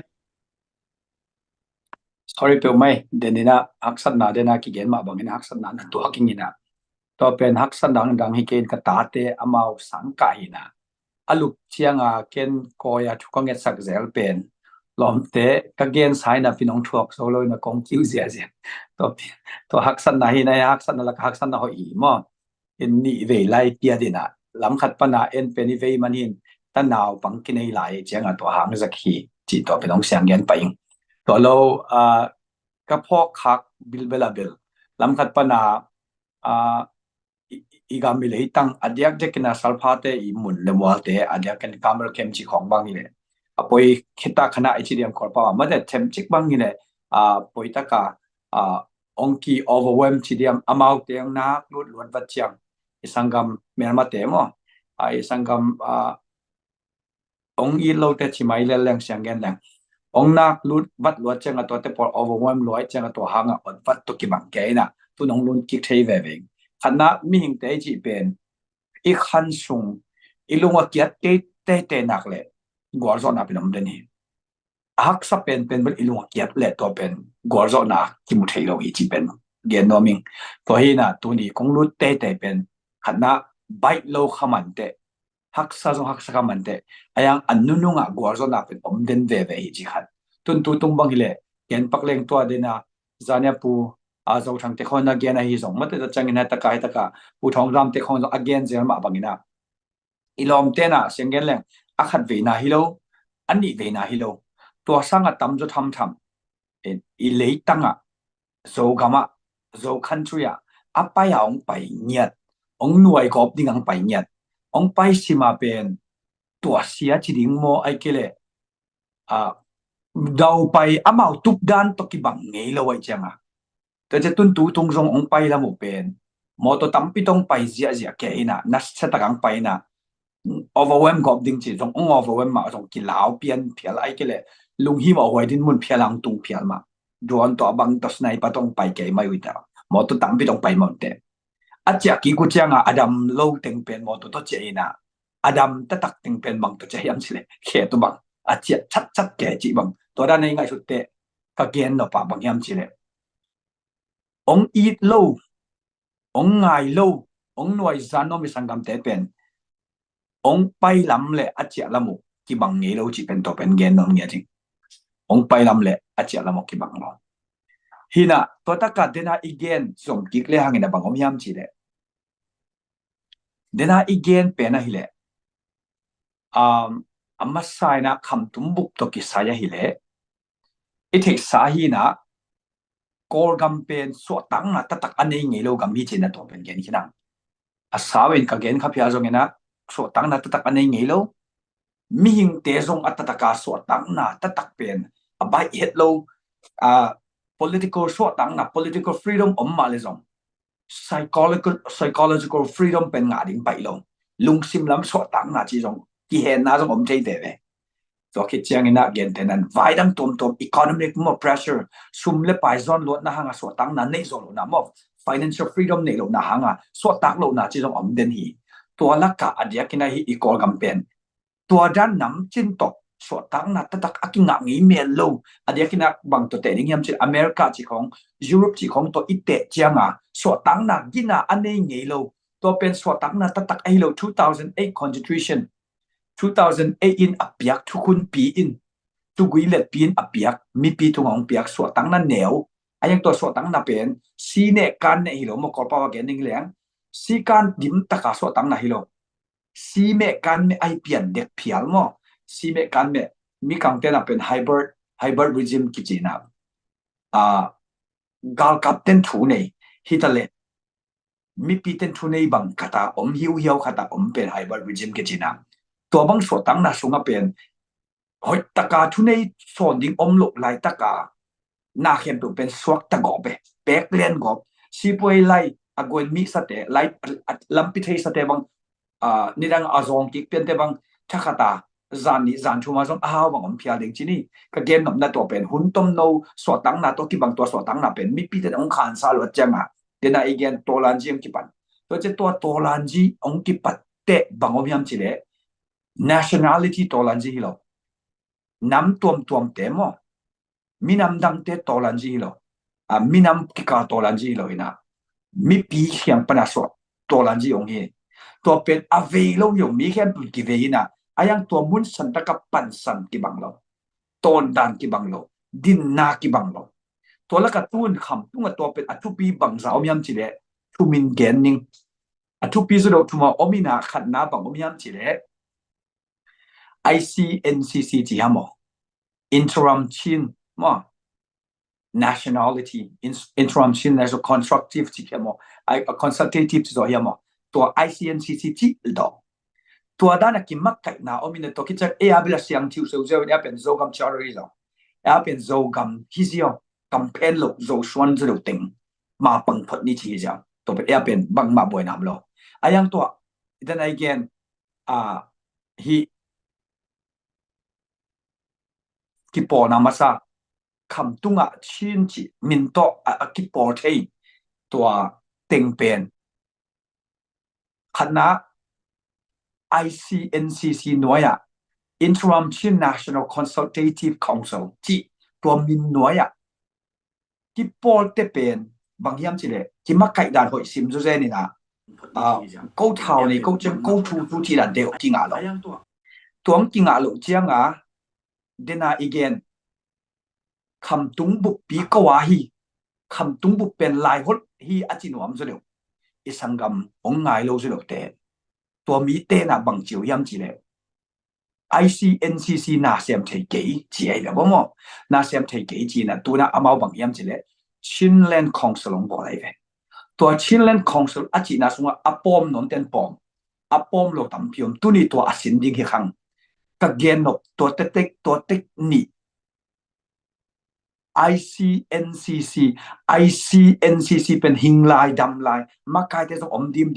sorry pe mai denina haksan na dena ki gen ma bangin haksan na tu haking ina to pen haksan dang hi ken ka ta te amau sang ka ina aluk chianga ken koya thukang et sak zel pen lom te ka gen sai na pinong thuak so lo na kong kiu zia zia to haksan na hi na haksan na la haksan na ho I mo in ni ve lai tia dina lam khat pana en pen ni ve manin tan naw pang kinai lai chianga to hang zakhi chi to pinong siang gen paing to lo ka phok khak bil bela bil lam khat pana igami le tang adiak je kina salphate I mun le walte adiak kan kamer kem chi khong bang ile apoi khita khana ichidiam korpa made them chik bang ile poitaka ongki overwhelm chidiam amau teng na lut lut wat chiang isangam merma temo isangam ong I lo te chimai le leng siang gen leng ong nak lut wat lut chang to te por overwhelm loi chang to hanga on wat to ki bang ke na tu nong lun ki thei ve ve khana mi hing te chi pen I khan sung I lunga kiat te nak le gorzo na pinam den hi hak sa pen bel I lunga kiat le to pen gorzo na ki mu thei lo hi chi pen gen no ming to hi na tu ni kong lut te pen khana bai lo khaman te hak sa kaman te ayang annununga gorzo na pen om den ve hi chi khat tun tu tung bang hile gen pak leng to adena zania pu zo thang te khona gen hi zong mate ta changina ta ka pu thong ram te khon again zer ma bangina ilom te na sengen leng akhat ve na hilo ani ve na hilo to sanga tam jo tham I lei tanga zo gama zo country apa ya ong pai nyat ong nuai gop ding ang pai nyat ong pai sima pen tua sia chi ding mo ai kele dau pai amau tup dan to ki bang ngei lo wai changa te che tun tu tung jong ong pai la mo pen mo to tam pi tong pai zia ke ina nas cha takang pai na overwhelm gop ding chi jong ong overwhelm ma jong ki lao pian phial ai kele lung hi ma hoi din mun phialang tung phial ma duan to bang to snai pa tong pai ke mai wita mo to tam pi tong pai mo te acha ki ku changa adam lo teng pen mo to che ina adam ta tak teng pen bang to che yam chile khe to bang acha chat ke chi bang to da nei ngai su te ka gen no pa bang yam chile ong eat low ong ngai low ong noi zan no mi sangam te pen ong pai lam le acha lamu ki bang nge lo chi pen to pen gen no nge ting ong pai lam le acha lamu ki bang lo hina to ta ka dena igen som kik le hangina bang om yam chile dena igen pe na hile amma sai na kham tum buk to ki saya hile ithek sa hi na kor gam pen so tang na ta tak ane nge lo gam hi china to pen gen hinang asawen ka gen kha phya jong ena so tang na ta tak ane nge lo mi hing te zong atataka so tang na ta tak pen abai het lo political so tang na political freedom om ma le zong psychological freedom pen nga ding pai lo lung sim lam so tang na chi zong ki hen na zong om chei de ve so ki chiang ina gen tenan vai dam tom economic mo pressure sum le pai zon lo na hanga so tang na nei zo lo na mo financial freedom nei lo na hanga so tak lo na chi zong om den hi to la ka adia kina hi ikol gam pen to dan nam chin to so tang na ta tak akinga ngi mel lo adia kina bang to te ning yam chi America chi khong Europe chi khong to ite chianga so tang na gina ane ngi lo to pen so tang na ta tak ai lo 2008 constitution 2008 in apiak thu kun pi in tu gui let pin apiak mi pi tu ngong piak so tang na neo ayang to so tang na pen si ne kan ne hilo mo kor pa wa gen ning leng si kan dim taka so tang na hilo si me kan me ai pian dek phial mo si me kan me mi kang te na pen hybrid regime ki china gal captain thu nei hitale mi pi ten thu nei bang kata om hiu kata om pen hybrid regime ki china to bang so tang na sunga pen hoi taka thu nei so ding om lo lai taka na khem tu pen swak ta go be pek len go si poi lai agon mi sate lai lampi thei sate bang nidang azong ki pen te bang thakata zan thu ma zong ahaw bang om phia ding chini ka gen nom na to pen hun tom no so tang na to ki bang to so tang na pen mi pi te ong khan sa lo chama dena igen to lan ji ki pan to che to lan ji ong ki pat te bang om yam chile nationality to lan ji hilo nam tuam te mo minam dang te to lan ji hilo minam ki ka to lan ji hilo ina mi pi hiam pana so to lan ji ong he to pen ave lo yo mi khem ki ve ina ayang to mun san ta ka pan san ki bang lo ton dan ki bang lo din na ki bang lo to la ka tun kham tunga to pen atu pi bang za om yam chile tu min gen ning atu pi zo do tuma omina khat na bang om yam chile ICNCC ji hamo interim chin mo nationality interim chin national constructive ที่เขียนมั้งconsultative ที่ตัวเขียนมั้งตัว ICNCC ที่ดอกตัวด้านกิมมักไก่นาอมินตัวคิดจะบิลเสียงทิวเซลเซลเป็นโซกัมชาริซอเป็นโซกัมฮิซิโอกัมเพนโลโซชวนจะดูติงมาปังพดนี่ทีเดียวตัวเป็นบังมาบ่อยน้ำโลยังตัวดันไอเกนฮีกิปอนามาซาคำตุงชินจิมินโตกิปอเทตัวเต็งเป็นคณะ ICNCC หน่วยInterim Chin National Consultative Council ที่ตัวมินหน่วยกิปอเตเป็นบางยามจิเลกิมักไก่ดานหอยซิมจูเซนี่นะกูเท่านี่กูจังกูทูที่ดันเดียวจริงหรอตัวจริงหรอเจียงเดน่าอีกคำตุงบุปปีกว่าฮีคำตุงบุปเป็นลายหดฮีอาจินวมสุดอิสังกัมองไงโลสุดเตตัวมีเตน่ะบังจิวยามจิเล ICNCC น่าเสียมเทกี่จีไอเดียบ่มั้งน่าเสียมเทกี่จีน่ะตัวน่ะอามาบังยามจิเล Chinland Council ลงบ่อไรเว้ตัว Chinland Council อาจิน่าสงอาปอมนนเต็นปอมอาปอมโลตัมพิมตัวนี้ตัวอาศินดิ้งที่ขังก็เกณฑ์ตัวเต็กนี่ ICNCC เป็นหิงลายดำลายมาใครจะส่งดิม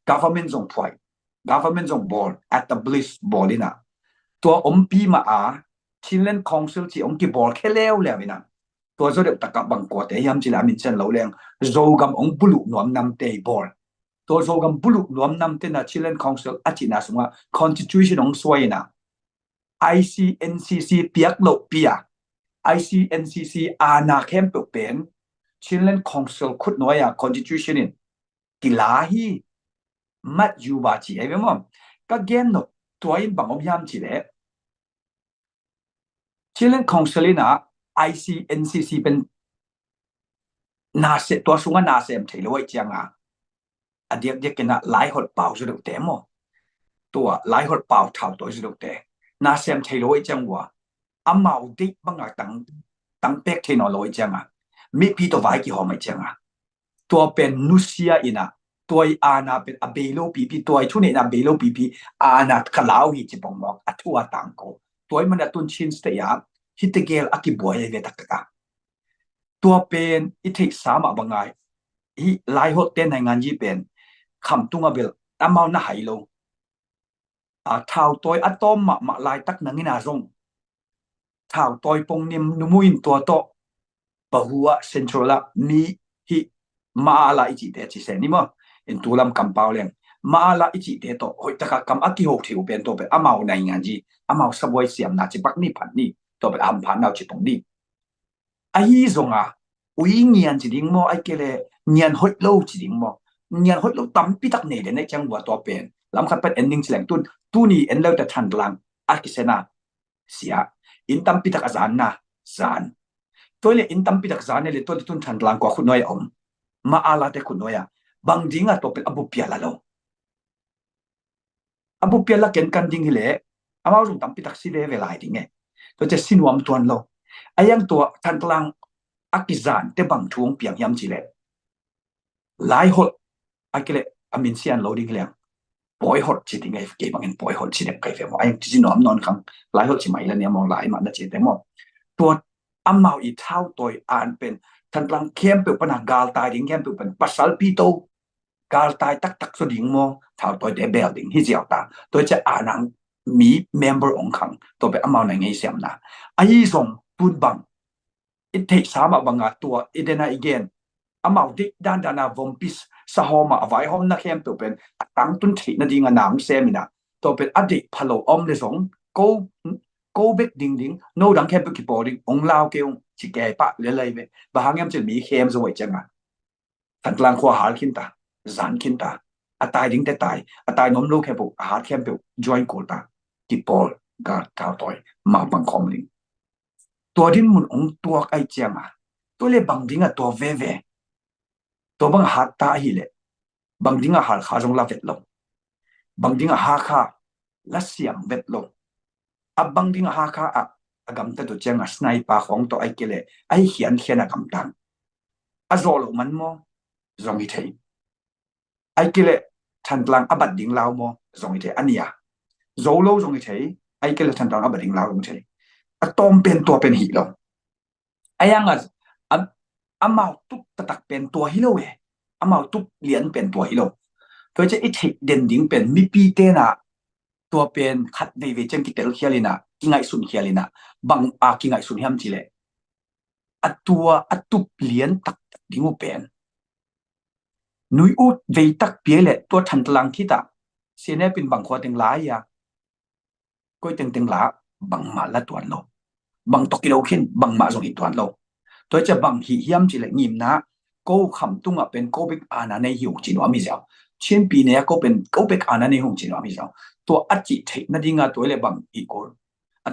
government ส่งผ่วย government ส่ง board establish board นี่นะตัวปีมาChinland Council ที่กี่ board แค่แล้วนะตัวส่วนเดียวตะกับบังกอดแต่ยามจีรามินเซนเหล่าแรงโจกัมบุลุนวมนำเตย board ตัวโจกัมบุลุนวมนำเตยนะ Chinland Council อาจินาสงว่า constitution สวยนะ ICNCC เปียกโลเปียICNCC นาเข้มเปลี่ยน Chinland Council คุดน้อยconstitution นี่กิลาฮีมัดยูบาจีไอ้เมื่อก็เกณฑ์ตัวอินบังอบยามจีเล่ Chinland Council นี่นะ ICNCC เป็นนาเสตัวสุงนาเสมเทลไว้จังเดียกกันนะหลายหดเป่าสุดเต็มตัวหลายหดเป่าเท่าตัวสุดเต็มนาเสมเทลไว้จังว่าอามาดิบังตั้งเป็กเทนอลอยจังมีปีตัวไว้กี่หอไม่จังตัวเป็นนุเซียอินะตัวนาเป็นอเบโลปีตัวทุนนาเบโลปีนาขลาวหิจิปองบอกทัวตังโกตัวมันตุนชินสเตียฮิตเกลอากิบวยเวตักกะตัวเป็นอิทิสามบังไงฮิไลฮอตเต้นในงานยี่เป็นคำตุงอเบลอามาหน้าไหลงเท่าตัวอะตอมมาลายตักนังนาซงเท่าตัวปงนิมนุมุยตัวโตปะหัวเซ็นทรัลมีฮิมาลาอิจิเตจิเซนิมอินตุลัมกัมปาวเลงมาลาอิจิเตโตหอยตะกะกัมอากิหกถิวเป็นตัวเป็นอามาในงานจีอามาสบวยเสียมนาจิปักนี่ผันนี่ตัวเป็นอัมพันเอาจิตรงนี้ไอ้ซงวิ่งเงียนจิดิงโมไอ้เกลเงียนหดโลจิดิงโมเงียนหดโลตั้มปีตักเนี่ยในจังหวะตัวเป็นลำคัดเป็นเอนดิ้งแสลงตุนี่เอ็นแล้วแต่ทันกลางอากิเซนาเสียอินตั้มปีตักอาจารย์นะจานตัวเลยอินตั้มปีตักจานเนี่ยตัวที่ตุนทันกลางกว่าคุณน้อยมาอาลาแต่คุณน้อยบางดิ้งตัวเป็นอบุเปียละลงอบุเปียละเกินกันดิ้งเหล่อามาส่งตั้มปีตักสิเลเวลาดิ้งไงตัวจะสินวมตัวเราไอ้ยังตัวทันกลางอากิจานแต่บางช่วงเปียงยำจีเล่หลายหดไอ้เกลอามินเซียนโลดิ้งเลี้ยงปอยหดจีดิ้งไงเก็บบางเงินปอยหดจีเด็กไก่เฟมไอ้ยังจีนอมนอนคำหลายหดจีไม่แล้วเนี่ยมองหลายมันนะจีแต่มองตัวอามาอีเท่าตัวเป็นทันกลางเข้มเปลือกปนักกาลตายดิ้งเข้มเปลือกเป็นปัสสาวะปีโตกาลตายตักสุดดิ้งมองเท่าตัวเดเบลดิ้งที่เจียวตาตัวจะนังมีเมมเบอร์องคังตัวเป็นอามาในไงเสียมนะไอ้ส่งตุนบังอิเทสามบังตัวอิเดน่าอีเกนอามาดิด้านนาวอมปิสสหอมาไว้ห้องนักเข้มตัวเป็นตั้งตุนทีนาดีงานน้ำเซมินะตัวเป็นอดีตพะโลอมเลยสงโกเบกดิ้งโนดังเข้มเป็นกี่ปอดิ้งองลาวเกลชิแกปะเลยไปบางอย่างจะมีเข้มสวยจังทันกลางขวาหาขินตาจานขินตาตายดิ้งแต่ตายตายน้มลูกแค่ปุกหาเข้มเป็นจอยกูตากี่ปอก็ก้าวต่อยมาบังคอมลิงตัวดิ้นมุนองตัวไอเจียงตัวเล็บบางดิ้งตัวเว่ตัวบางหาตาฮิเลบางดิ้งหาขาจงลาเวทลงบางดิ้งหาขาละเสียงเวทลงบางดิ้งหาขา กำตัดตัวเจ้าสไนปาของตัวไอ้เกลไอ้เขียนกำตังโจลมันโมจงอิเทไอ้เกลทันตลังบัดดิ่งลาวโมจงอิเทอันนี้โจโลจงอิเทไอ้เกลทันตลังบัดดิ่งลาวจงอิเทต้มเป็นตัวเป็นหิโลไอ้ยังมาตุกตะตักเป็นตัวฮิโลมาตุกเหรียญเป็นตัวฮิโลโดยจะไอ้เทเด่นดิ่งเป็นมีปีเตนะตัวเป็นขัดในเวเจนกิเตลเคียลินะกิงไงสุนเคียลินะบางกิงไงสุนยามจีเลตัวตุกเหรียญตักดิ่งเป็นนุยอุดเวตักเปียเลตัวทันตลังที่ตาเสียเนี่ยเป็นบางขวดตึงหลายยาก็ตึงหลาบางมาละตัวโลบางตกิโลขึ้นบางมาส่งอีกตัวโลตัวจะบางหิยามจีเลงิมนะก็คำตุ้งเป็นก็เป็นอานาในหิวจีนว่ามิเจ้าเช่นปีนี้ก็เป็นก็เป็นอานาในหิวจีนว่ามิเจ้าตัวอจิเทนั่นดิ่งตัวเลยบางอีกคน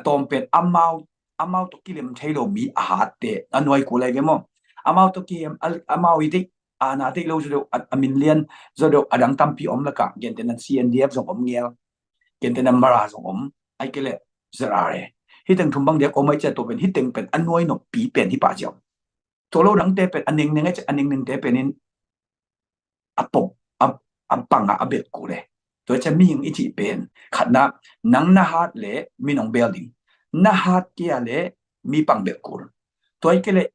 ตอนเป็นอามาตกิเลมเทโลมีอาหารเตะอันน้อยกูเลยเว้ยมั้งอามาตกิเลมอามาวิธีอาทิตย์เราจะดูมิลเลียนจะดูดังตั้มปีละกะเกินแต่นั้น CNDF ส่งเงี้ยเกินแต่นั้นมาราส่งไอ้เกล็ดจะอะไรฮิตถึงทุ่มบังเดียกไม่จะตัวเป็นฮิตถึงเป็นอันน้อยหนกปีเป็นที่ป่าเจ้าตัวเราดังเตเป็นอันหนึ่งไงจะอันหนึ่งเตเป็นนี่ปบปังเบ็ดกูเลยตัวจะมีอย่างอีจีเป็นขัดนับนังนาฮัดเล่มีน้องเบลดิงนาฮัดเกียเล่มีปังเบ็ดกูตัวไอ้เกล็ด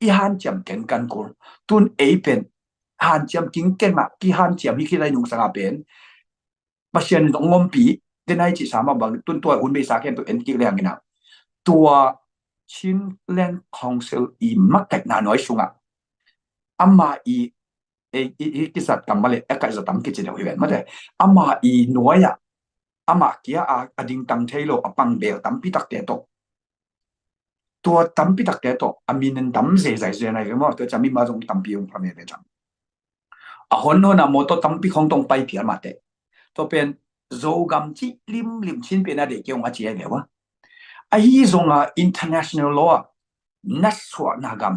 อีฮันจำเก่งกันกูตุนเป็นฮันจำกิ้งเก่งมากี่ฮันจำฮิคิไรนุ่งสังเป็นมาเชียนตรงงมปีเดนไอจีสามารถบังตุนตัวหุ่นเบสาเกนตัวเอ็นกิเรียงนะตัวชินแลนด์คอนเซิลอีมักเก็ตนาน้อยสุงอ่ะอามากิสัตกรรมมาเลยเอกสัตตามกิจเดียวกันมาเลยอามาน้อยอ่ะอามาเกียดิ่งตังเทโลปังเบลตั้มพิทักเตโตตัวตั้มพิทักเตโตมีนันตั้มเสียใจเสียอะไรกันมั้งตัวจะมีมาตรงตั้มพิองพระเมรุจังคนโน้นโมโตตั้มพิของตรงไปเพียรมาเตตัวเป็นโจกัมจิลิมชินเป็นอะไรเกี่ยวกับเจียเดียววะไอ้ทรงinternational law นัดสวนากัม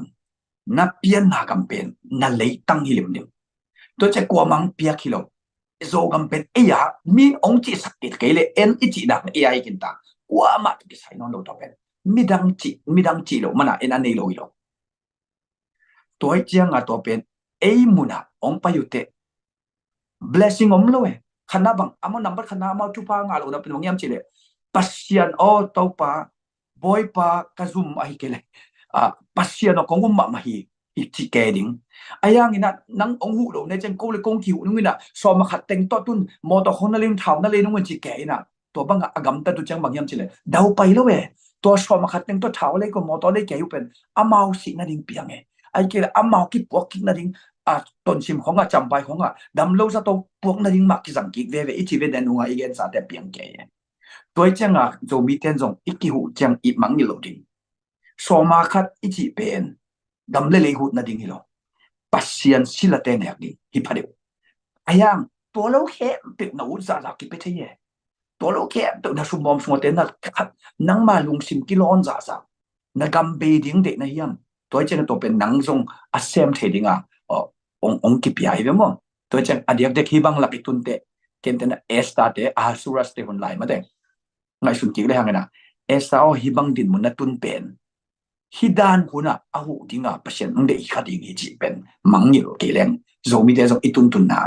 นับเปียนนากัมเป็นนัดเลยตั้งฮิลิมเดียวตัวจะกลัวมังเปียกิโลโจกัมเป็นยามีองค์จิสักติดเกลเอ็นอิจิดักกินตากลัวมาตุกิสัยนนโลตัวเป็นมีดังจิโลมันอันนี้โลอีโลตัวเจียงตัวเป็นมุนะองไปอยู่เต blessing โลขณะบางอานับขณะมาทุพางาลูนับเป็นวงยามจิเลปัสยานตัวป้าบอยป้ากระซุมไอ้เกลปัสยานของกุมมาฮีอีกที่เกดิงไอ้ยังนี่นะนังองหูโลในจังกูเลยกงคิวนึงนี่นะสอมาขัดเต็งตัวตุนมอตคนนั่นเลยเท่านั่นเลยนึงมันที่เกนะตัวบางอากำแต่ตัวจังบางยามจิเลเดาไปแล้วเว้ตัวสอมาขัดเต็งตัวเท่าเลยก็มอตเลยเกอยู่เป็นอามาสินั่นดิ่งเปียงไอ้เกลอามากิปวกินั่นดิ่งต้นชิมของจำไปของดำเล่าซะตัวพวกนั้นยิ่งมักกิสังกิเวอีชีวิตเดนัวอีเกนซาแต่เปียงเกยตัวจังโจมีเทนซงอีกิหูจังอีมังยิโลดิงสมาคัดอีจีเป็นดำเล่หูนั่นดิ่งฮิโลปัสเซียนศิลเตนเอกดิ่งฮิพาเดวไอ้ยังตัวเราแค่เป็นหนูซาลากิเปเทียตัวเราแค่ตัวนักสุมอมสมเตนนักนังมาลุงซิมกิโลอนซาซานักกำเบดิ่งเด็กนะยังตัวจังตัวเป็นนังซงอัเซมเทดิ่งองค์กิปยายเว้ยมั้งตัวจังอดีตเด็กฮิบังลักตุนเตเกณฑ์แต่เอสตาเตสุรัสเตคนไหลมาเด้ไงสุนกิเลยฮะไงนะเอสตาฮิบังดินมุนตุนเป็นฮิดานคุณอาหูดิงปัศยันเด็กขัดยิงฮิจิเป็นมังยิโรเกเลนโจมีเดซงอิตุนตุนนา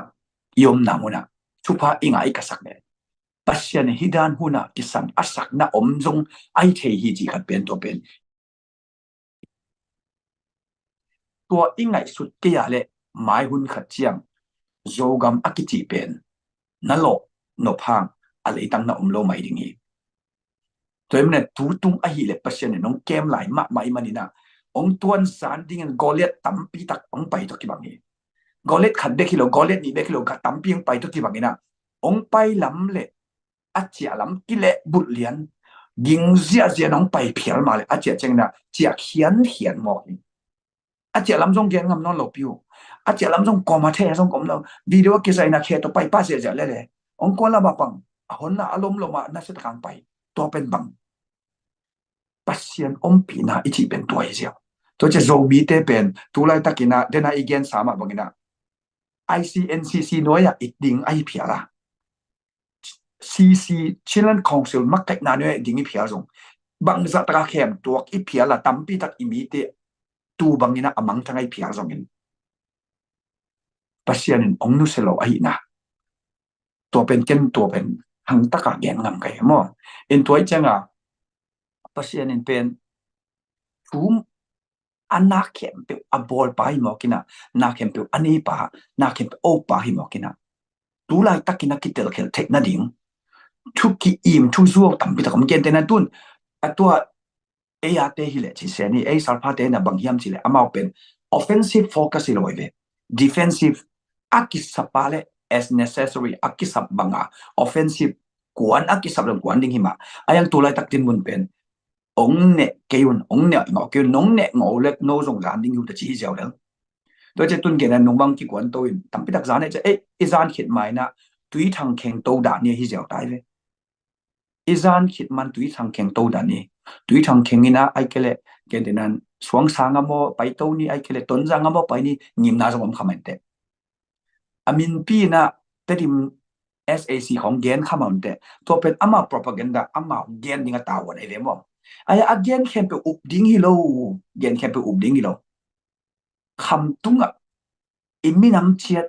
ยมนามุนะชุพาอิงไอกษักเนปัศยันฮิดานคุณกิสันอาศักนะอมจงไอเทฮิจิขัดเป็นตัวเป็นตัวอิงไงสุดเกียร์เลยหมายหุ่นขัดเชียงโจกัมอากิจิเป็นนั่นโลนพังอะไรตั้งน่าโลไม่ดิ่งฮีตัวมันเนี่ยตุ้งไอหิเลปัศยันเนี่ยน้องเกมไหลมากไม่มันนี่นะองตัวสารดิ่งกอเลตตั้มปีตักองไปทุกที่บางทีกอเลตขัดเด็กกิโลกอเลตนี่เด็กกิโลกัดตั้มปีองไปทุกที่บางทีนะองไปล้ำเลยอาเจียล้ำกิเลบุตรเลียนยิงเสียน้องไปเพียรมาเลยอาเจียจังนะเจียเขียนหมอกอาเจียลำทรงเกียงงำนอนหลบอยู่อาเจียลำทรงกอมาเททรงกอมเราวิดีโอกิจนะเคตัวไปป้าเสียจะเลยองค์กรละบังคนละอารมณ์ลงมาน่าจะทางไปตัวเป็นบังปัศยันปีนาอิจิเป็นตัวเดียวตัวจะโจมีเตเป็นตัวไรตะกินะเดน่าอีเกนสามารถบังนะ ICNCC น้อยอีกดิ่งไอเพียละ CC ชิลันคอนซิลมักแต่นาน้อยดิ่งอีเพียรง bang za ta khem tuak i phia la tampi tak imite tu bangina amang thangai phia zongin pasianin ongnu selo ai na to pen ken to pen hang taka gen ngam kai mo in toy changa pasianin pen thum anak khem pe abol pa hi mo kina na khem pe ani pa na khem pe o pa hi mo kina tu lai takina kitel khel thek na ding thu ki im thu zuo tampi takom gen te na tun atwa te hi le chi se ni salpha te na bang hiam chi le amao pen offensive focus i loive defensive akisapale as necessary akisap banga offensive kuan akisap lang kuan ding hima ayang tulay taktin mun pen ong ne kayun ong ne ngo kayun nong ne ngo lek no zong gan ding yu ta chi jiao dang to che tun gen nong bang ki kuan to in tampi tak zane che izan khit mai na tui thang kheng to da ni hi jiao tai ve izan khit man tui thang kheng to da ni tui thang kheng ina ai kele gen denan suang sang amo pai to ni ai kele ton jang amo pai ni ngim na zong om khamante amin pi na tedim SAC ของเกณฑ์ข้ามมันแต่ตัวเป็นอามา propaganda อามาเกณฑ์นี่ก็ตาวอะไรเรื่องไอ้เกณฑ์แค่ไปอุบดิ้งฮิโลเกณฑ์แค่ไปอุบดิ้งฮิโลคำตุ้งอ่ะอิมิน้ำเชียด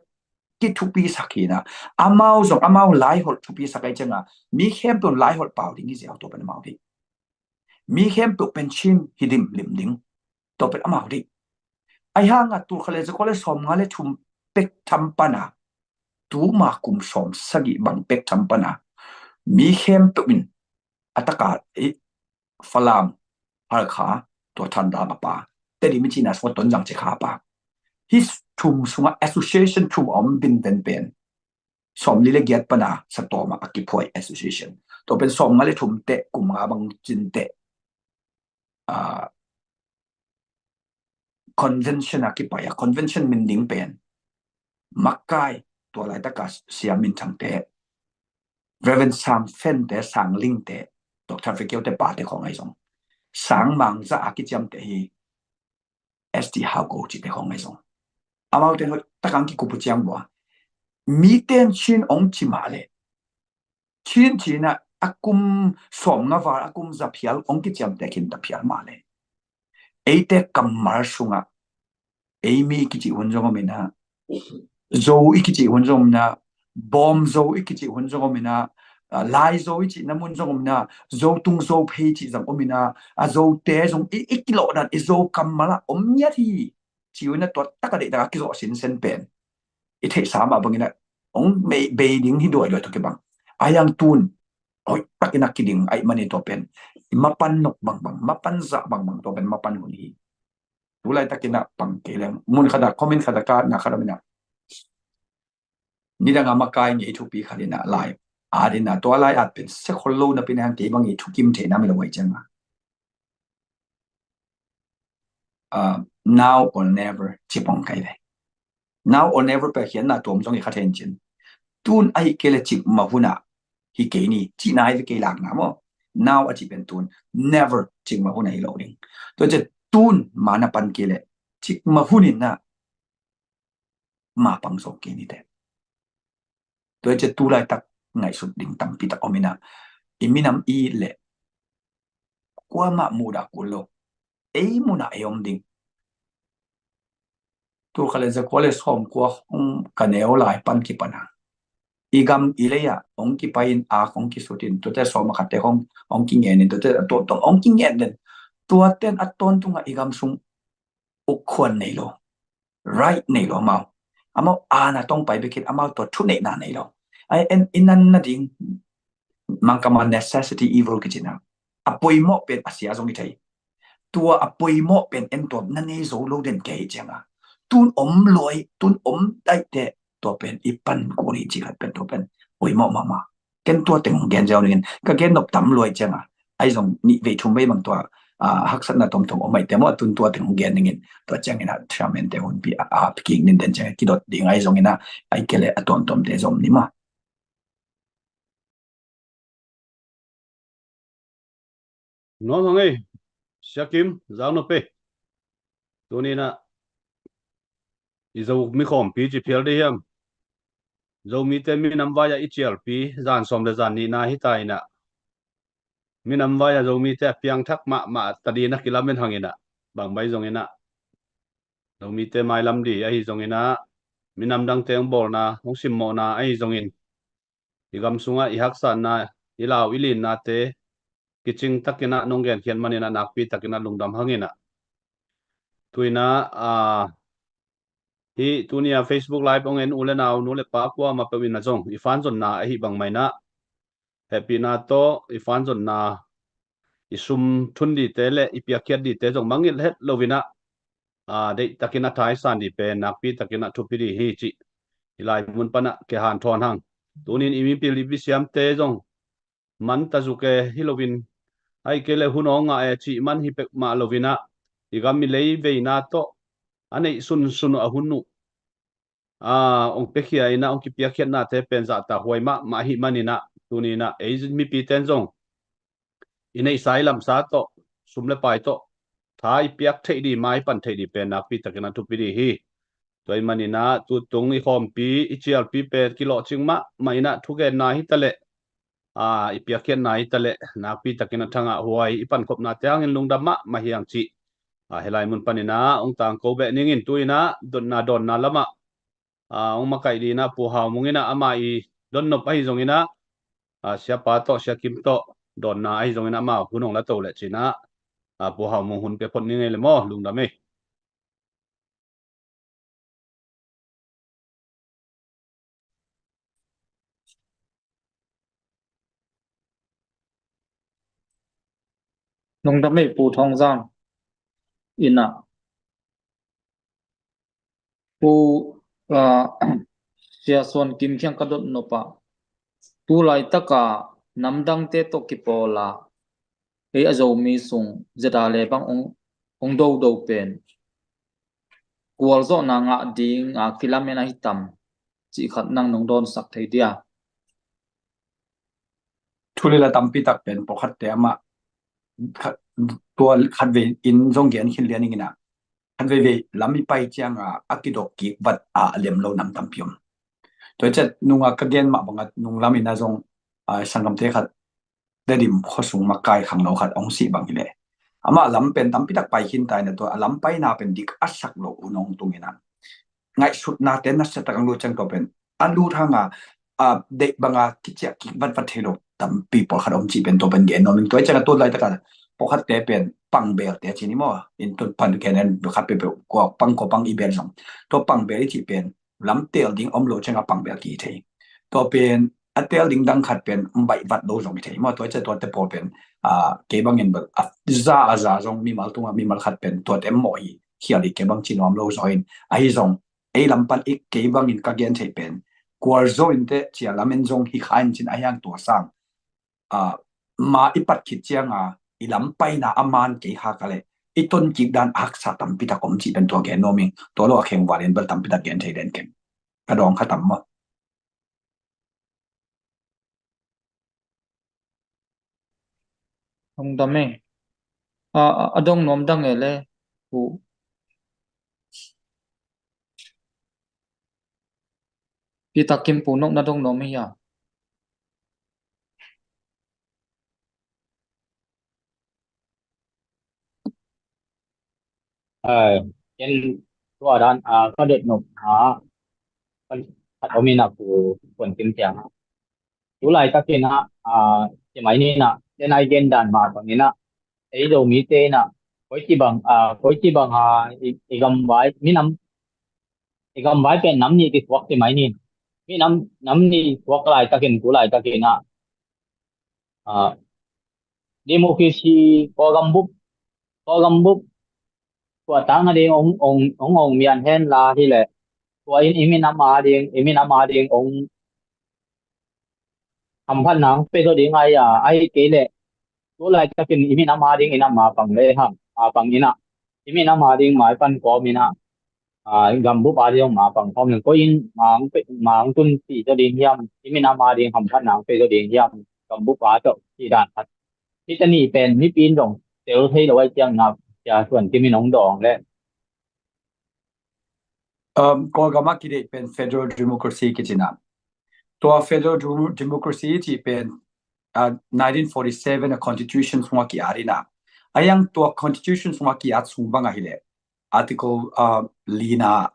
กิทุปีสักทีนะอามาส่งอามาไล่หดทุปีสักไอ้จังอ่ะมีแค่ตัวไล่หดเปล่าดิ้งที่เสียตัวเป็นอามาดิมีแค่ตัวเป็นชิ้นฮิดิมลิมดิ้งตัวเป็นอามาดิไอ้ห่างอ่ะตัวเขาเลยจะเขาเลยสมงานเลยชุมเป็กทำปนาtu ma kum som sagi bang pek champana mi khem to min ataka falam har kha to thanda ma pa te di mi china so ton jang che kha pa his thum sunga association thum om bin ben pen som li le get pana sa to ma akipoi association to pen som ngale thum te kum nga bang chin te convention akipaya convention min ding pen makaiตัวอะไรตะกัสเสียมินทังเตะเรเวนซามเฟนเตะสังลิงเตะตัวทราฟิกเกลเตะป่าเตะของไอ้สองสังมังจะอากิจามเตะฮีSD ฮาวโกจิเตะของไอ้สองอามาเตะตะกังกิคุปจามบัวมีเต้นชินองจิมาเลยชินจีน่ะอากุมสมงาวาอากุมจะพิลองกิจามเตะกินตะพิลมาเลยไอเตะกัมมาร์สุงะไอมีกิจิวันจงมินะzo ikichi hunjom na bom zo ikichi hunjom mina lai zo ichi namun jong na zo tung zo phei chi jang omina a zo te jong ikilo na zo kamala omnya thi chiuna to takade da ki zo sin sen pen i thei sama bangina ong me be ding hi doi lo to ke bang ayang tun oi takina kiding ai mani to pen mapan nok bang bang mapan za bang bang to pen mapan huni tulai takina pang kelem mun khada comment khada ka na khada minaนี่ดังอามาไกนี่ทุกปีขันนะไลฟ์ดินะตัวไลฟ์อาจเป็นเซ็กคนโลนะเป็นอันที่บางทีทุกกิมเทนะไม่รู้ไว้จังมาnow or never จีบองไกเลย now or never ไปเขียนนะตัวมันต้องอีกขั้นจินตุนไอ้เกลจิบมาหุ่นอ่ะฮิเกนี่จีนายจะเกลักนะมั้ง now อาจจะเป็นตุน never จิบมาหุ่นไอ้เราเองตัวจะตุนมานะปันเกลจิบมาหุ่นนี่นะมาปังสกเกนี่เด็ตัวจะตูไลตักไงสุดดิ่งตั้มปีตักอมินาอิมินามอีเล่กว่ามามูดากุโลมุนาเออมดิ่งตัวเขาเลยจะควาเลยสอมกว่ากันเอวลายปันกิปนาอีกำอีเลยอะองกิไปอินอาของกิสุดินตัวจะสอมมาขัดแต่ขององกิเงินตัวจะตัวต้ององกิเงินเด่นตัวเต้นอัตตอนตุงอีกำซุงอุกควรในโลไรในโลมาอามานะต้องไปคิดอามาตัวทุนในนาในเราไอ้อินนั่นนั่นดิ่งมันก็มา necessity evil กิจนะอภัยหมอเป็นอาเซียสงฆ์ไทยตัวอภัยหมอเป็นเอ็นตัวนั่นเองโซโลเดนเกย์จังอ่ะตุนอมลอยตุนอมได้แต่ตัวเป็นอีปันกุริจิกัดเป็นตัวเป็นอภัยหมอมาเกันตัวเต็งเกณฑ์เจ้าเนี่ยก็เกณฑ์นบต่ำลอยจังอ่ะไอ้สงนี่เวทุมไม่บางตัวฮักษณะตรงๆออกมาแต่ว่าตุนตัวถึงเกณฑ์นึงตัวจังเงี้ยทราเมนเตหุ่นปีพิกิงนินเดนจังกิดดิ่งไอ้สงเงี้ยไอ้เกลือตอนเตจอมนี่มาน้องไงชักิมจางนเปตัวนี้นะอีจะมีของปีจีเพียลได้ยังจะมีแต่มีน้ำวายอีเจียลปีจานสมเดจานนี้นะฮิตายนะ minam vai a zomi te piang thak ma tadi na kilamen hangina bang bai zongina zomi te mai lam di ai zongina minam dang teng bol na hong sim mo na ai zongin igam sunga i hak san na ilaw ilin na te kiching takina nonggen khian manina nakpi takina lungdam hangina tuina a hi tunia Facebook live ongen ule naw nule pa kwa ma pewin na jong ifan zon na hi bang mai na happy na to ifan zon na isum thun di tele ipiakiat di te jong mangil het lovina de takina thai san di pe nakpi takina thupiri hi chi ilai mun pana ke han thon hang tunin imi pili bisiam te jong man tazuke hilovin ai kele hunonga e chi man hi pek ma lovina igam mi lei veina to anei sun a hunu ong pekhia ina ong kipia khiat na te pen za ta huai ma hi manina tunina ei mi pi ten jong inei sai lam sa to sumle pai to thai piak thei di mai pan thei di pen nak pi takena tu pi di hi toy manina tu tung i khom pi ichial pi pe kilo chingma maina thuge na hi tale ipiak khiat na hi tale nak pi takena thanga huai ipan khop na tyang in lungdam ma hiang chi helai mun panina ong tang ko be ningin tuina don na lama ong makai di na pu hau mungina ama I don no pai zongina siapa to sia kim to don na ai zongina ma hunong la to le china pu hau mung hun pe phot ni ngele mo lung da me nông đam mê pu thong giang ina pu sia son kim khiang ka dot no pa tu lai taka namdang te to ki pola e azo mi sung zeta le bang ong do pen kwal zo na nga ding a kilamena hitam chi khat nang nong don sak thei dia thulila tampi tak pen pokhat te ama tua khat ve in zong gen khin lianing ina khat ve lami pai chianga akidok ki wat a lem lo nam tampium to chat nunga ka gen ma banga nung lamina zong sangam te khat dedim khosung makai khang lo khat ong si bangile ama lam pen tampi tak pai hin tai na to alam pai na pen dik asak lo unong tungina ngai sut na ten na sa takang lo chang to pen alu thanga de banga kichia ki wat wat thelo tam people khat om chi pen to pen gen no min toy changa to lai taka pokhat te pen pang bel te chini mo in to pan kenen khat pe ko pang I bel sam to pang bel chi pen lam tel ding om lo changa pang bel ki thei to pen atel ding dang khat pen bai wat lo jong thei mo toy cha to te pol pen ke bang in bel za jong mi mal tunga mi mal khat pen to te mo hi khiali ke bang chinom lo join ai jong ei lampan ik ke bang in ka gen thei pen kwar zo in te chia lamen jong hi khain chin ayang to sang ma ipat khit chianga ilam pai na aman ke ha kale iton ki dan aksa tam pita kom chi pen to ge noming to lo kheng walen bal tam pita gen thei den kem kadong khatam ma nông đam mê adong nom dang ele pu pi takim pu nok na dong nom ya chen tua dan ka det no kan at omina ku kon kim tiang tu lai ta ke na che mai ni na den ai gen dan ma bang ina ei do mi te na koi chi bang igam vai igam vai pe nam ni ti kwak ti mai ni mi nam ni kwak lai ta ken tu lai ta ke na democracy ko gam bup kwa tang na ding ong mian hen la hi le kwa in imi nam ma ding ong hầm phan nang pe do ding ai ke le tu lai ta ken imi nam ma ding ina ma pang le ham pang ina imi nam ma ding mai pan ko mina gam bu ba ding ma pang thom ko in mang tun ti do ding yam imi nam ma ding hầm phan nang pe do ding yam gam bu ba to ti dan at ti ta ni pen mi pin dong tel thei lo ai chang na yaส่วนที่มีน้องดองและ ko gama ki de pen federal democracy ki china to federal democracy chi pen 1947 constitution sunga ki arina ayang to constitution sunga ki at sungbanga hile article lina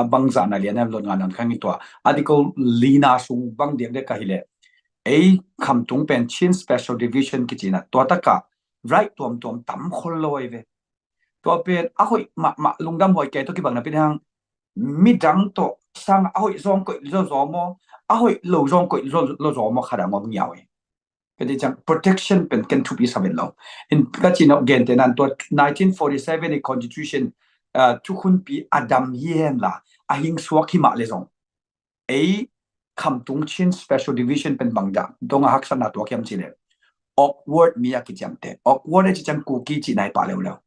bangza na lian lon nga nan khangi to article lina sungbang de ka hile ei khamtung pen chin special division ki china to taka right tom tam khol loi ve to pen a hoi ma lungdam hoi ke to ki bang na pin hang mi dang to sang a hoi zong ko zo mo a hoi lo zong ko zo mo khada ngom nyaw e cái gì chẳng protection pen can to be sabin lo in ka chino gen te nan to 1947 constitution tu khun pi adam yen la a hing suak hi ma le zong ei kham tung chin special division pen bangda donga haksana to kyam chile awkward mi ki jamte awkward chi chang ku ki chi nai pa le lo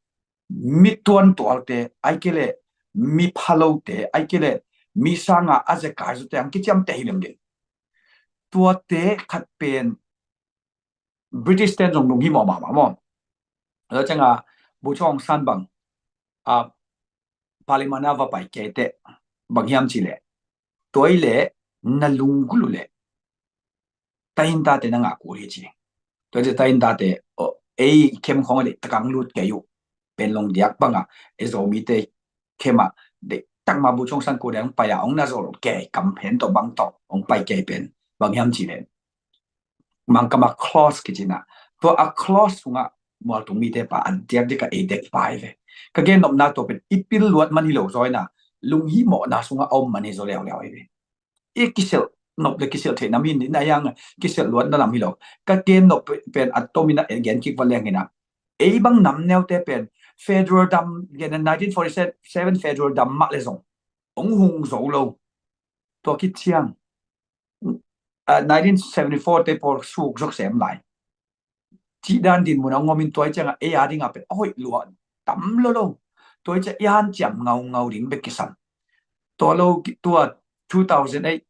mi tuan to alte ai kele mi phalo te ai kele mi sanga aje ka zu te ang ki jamte hilem de tua te khat pen British ten jong nung hi mo ma mo lo changa bu chong san bang palimana va pai ke te bangyam chile toile na lungulu le tain ta te na nga ku ri chi to je tain ta te ei kem khong le takang lut ke yu pen long diak banga ezo mi te kema de tak ma bu chong san ko dang pa ya ong na zo ke kam pen to bang to ong pai ke pen bangyam chile mang kama clause ki china to a clause sunga mo to mi te pa an diak de ka e dek 5 ka gen nom na to pen ipil luat man hi lo zoina lung hi mo na sunga om mani zo leo leo e kisel nop le kisel the na min na yang kisel luat na lam hi lo ka gen nop pen atomina gen ki valeng ina e bang nam neo te pen federal dam gen 1947 federal dam ma le zong ong hung zo lo to ki chiang 1974 te por suk jok sem lai chi dan din mun ngom min toy changa e ya ding a pe oi luan tam lo lo toy cha yan cham ngau ding be kisan to lo tua 2008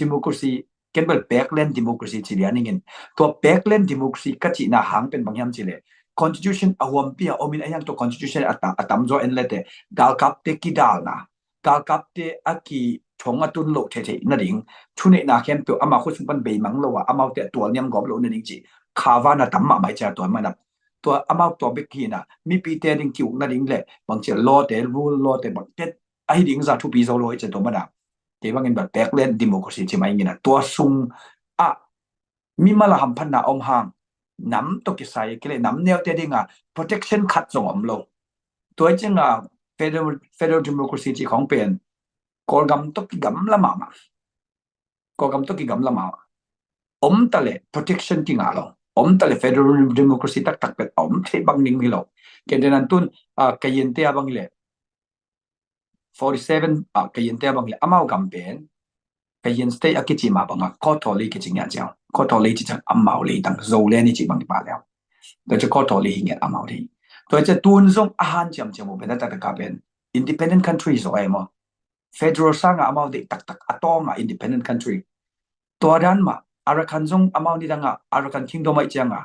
democracy kembal backland democracy chi lianing in to backland democracy ka chi na hang pen bangyam chi le constitution awam pia omin ayang to constitution atam zo en lete gal kap te ki dal na gal kap te aki chonga tun lo the na ding chune na khem pe ama khu sung pan be mang lo wa amau te tual nyam gob lo na ding chi khawa na tam ma mai cha to manap to amau to be ki na mi pi te ding chi na ding le bang che lo te rule lo te bang te ai ding za thu pi zo lo che to mana te bang in ba backland democracy chi mai ngina to sung a mi mala ham phan na om hang nam to ki sai ke le nam neo te ding a protection khat zong om lo to chenga federal democracy chi khong pen kol gam to ki gam la ma kol gam to ki gam la ma om tale protection ki nga lo om tale federal democracy tak pet om the bang ning mi lo ke denan tun kayen te abang le 47 kayen te abang le amau gam pen kayen state akichi ma banga kotoli ki chingya jao kotoli chi chang amau le dang zo le ni chi bang pa le to che kotoli hinget amau le to che tun zong ahan cham chamo ben ta ka ben independent countries o emo federal sanga amau de tak atonga independent country to dan ma arakan zong amau ni danga arakan kingdom ai changa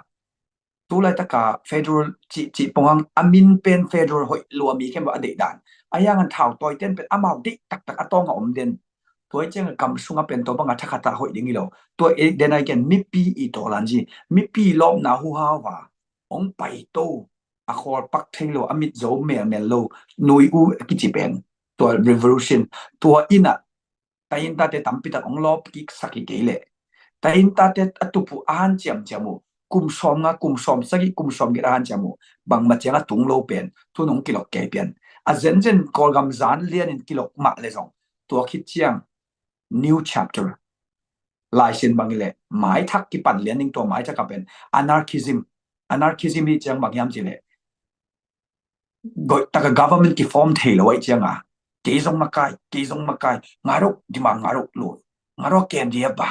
tu lai taka federal chi pongang amin pen federal hoi lo mi kem ba de dan ayang an thau toy ten pen amau de tak atonga om den toy cheng kam sunga pen to banga thakata hoi dingi lo to e den I can mi pi I to lanji mi pi lom na hu ha wa ong pai to a khor pak theng lo amit zo mel lo nui u ki chi pen to revolution to ina tayin ta te tampi ta ong lop ki saki kele tayin ta te atupu an chamu kum som sagi kum som gi an chamu bang ma chenga tung lo pen tu nong kilok ke pen a zen kol gam zan lian in kilok ma le zong to khit chiang new chapter lai sin bangile mai thak ki pan lian ning to mai thak pen anarchism hi chang bangyam chile go ta government ki form thei lo ai changa ke zong makai ngarok dimang ngarok lo ngarok ken dia ba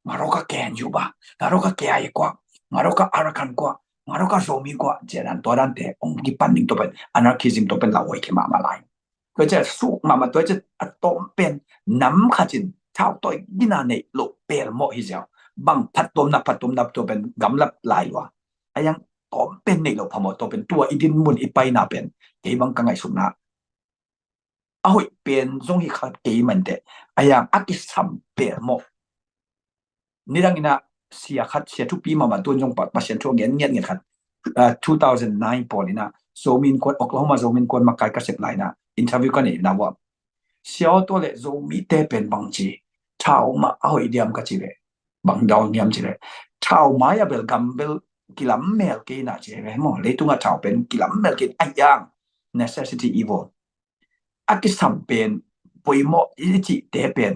ngarok ka ken yu ba ngarok ka ke ai kwa ngarok ka arakan kwa ngarok ka zomi kwa jenan to dan te ong ki pan ning to pen anarchism to pen la oi ke ma lai ko che su ma to che atom pen nam khajin thao toy gina nei lo per mo hi jaw bang phatom na to pen gamlap lai wa ayang tom pen nei lo phamo to pen tua idin mun ipai na pen ke bang ka ngai sumna ahoi pen zong hi khat ke man de ayang akisam per mo nirangina sia khat sia thu pi ma tun jong pa sian thu ngen khat 2009 polina zomin kon Oklahoma zomin kon makai ka sep laina interview ka ni na wa xiao to le zomi te pen bang chi thao ma ahoi diam ka chi le bang dong nyam chi le thao ma ya bel gambel kilam mel ke na che ve mo le tunga thao pen kilam mel ke ayang necessity evil akisam pen poimo ichi te pen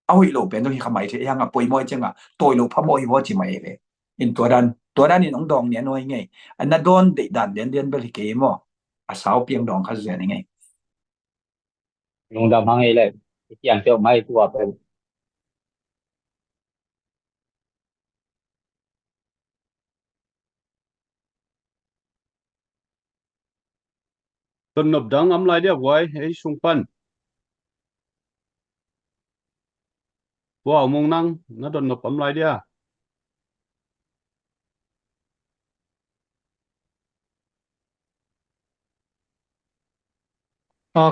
ahoi lo pen to hi khamai the yang a poimo chenga toi lo phamo hi wo chi mai le inตัวนั้นนี่น้องดองเนี่ยน้อยไงอันนั้นโดนเด็ดดันเดียนไปที่เกมอ่ะอาสาวเพียงดองเขาเสียยังไง lùng đâm hàng ấy lại chẳng cho mấy tua bên ต้นนบดังอำไลเดียบไว้ไอ้ชุงปันว้าวมงนั่งนั่นต้นนบอำไลเดีย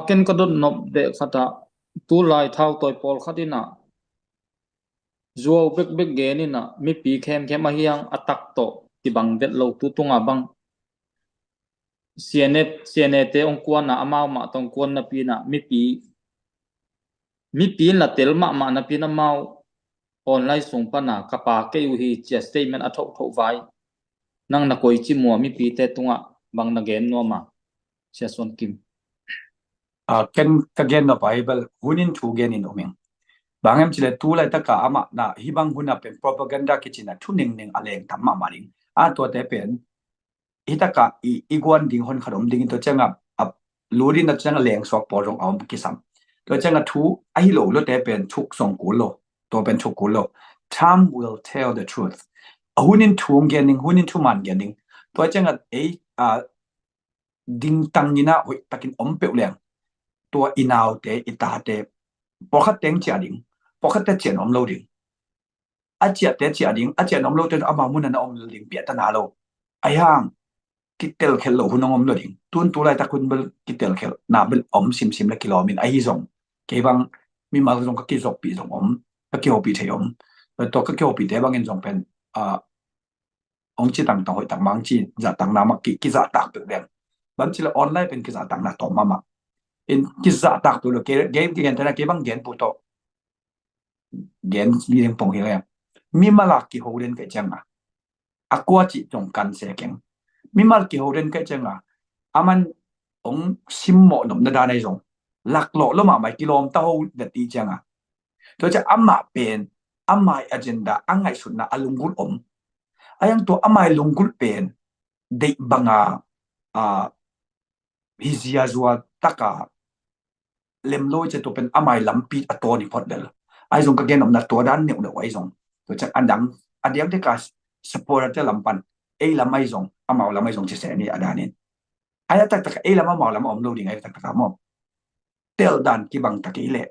ken kadot nop de khata tu lai thau toy pol khatina zuo bek ge ni na mi pi khem a hiang atak to ti bang det lo tu tunga bang siane te ong kwa na amao ma tong kon na pi na mi pi la tel ma na pi na mau online sung pa na kapa ke yu hi che statement a thok thok vai nang na koi chi mo mi pi te tunga bang na gen no ma sia son kim เกันกเกนนอไปเบลหุ่นินทูเกนินโอเมงบางแห่งจิเลตูไลตะกะอามานะฮิบังหุ่นเป็น propaganda กิจินะทุนหนึ่งอะไรทำมาลิงตัวแต่เป็นฮิตะกะอีกวนดิ่งคนขนมดิ่งตัวเจ้างับรู้ดินตัวเจ้าแรงสอบปอรงเอากิสัมตัวเจ้าทูไอโลแล้วแต่เป็นทุกส่งกุโลตัวเป็นทุกกุโล time will tell the truth หุ่นินทูเกนิงหุ่นินทูมันเกนิงตัวเจ้าดิ่งตังนี่นะหุ่ยตะกินเปลวแรงตัวอินาวเตอิตาเตพอขัดเต็งเจียดิงพอขัดเตเจียนอมโลดิงอาเจียเตเจียดิงอาเจียนอมโลเตอามามุนันอมโลดิงเปียตนาโลไอ้ห่างกิเตลเคลโลหุ่นอมโลดิงตุนตัวไรตะคุณเบลกิเตลเคลนาเบลอมซิมละกิโลมินไอ้ส่งเก็บังมีมาส่งก็กิจบปีส่งก็เกี่ยวปีเทียมตัวก็เกี่ยวปีเทบังเงินส่งเป็นองค์จีต่างหอยต่างบางจีจะต่างนามากิจต่างเป็นเรื่องบางทีเราออนไลน์เป็นกิจต่างนาต่อมาin kisah tak tu lo game kian tana ke bang gen puto gen ni pong hilang mi malak ki hoden ke changa akwa chi jong kan se keng mi mal ki hoden ke changa aman ong simmo nom na danai jong lak lo ma mai kilom ta ho da ti changa to cha amma pen amai agenda angai sunna alungul ayang to amai lungul pen de banga hizia zua taka lem loi che to pen amai lampi atoni pot del ai zong ka gen om na to dan ne no ai zong to chak andang adiam te ka support te lampan ei lamai zong amau lamai zong che se ni adanin ai tak tak ei lamau mau lam om lo ding ai tak tak mo tel dan ki bang takile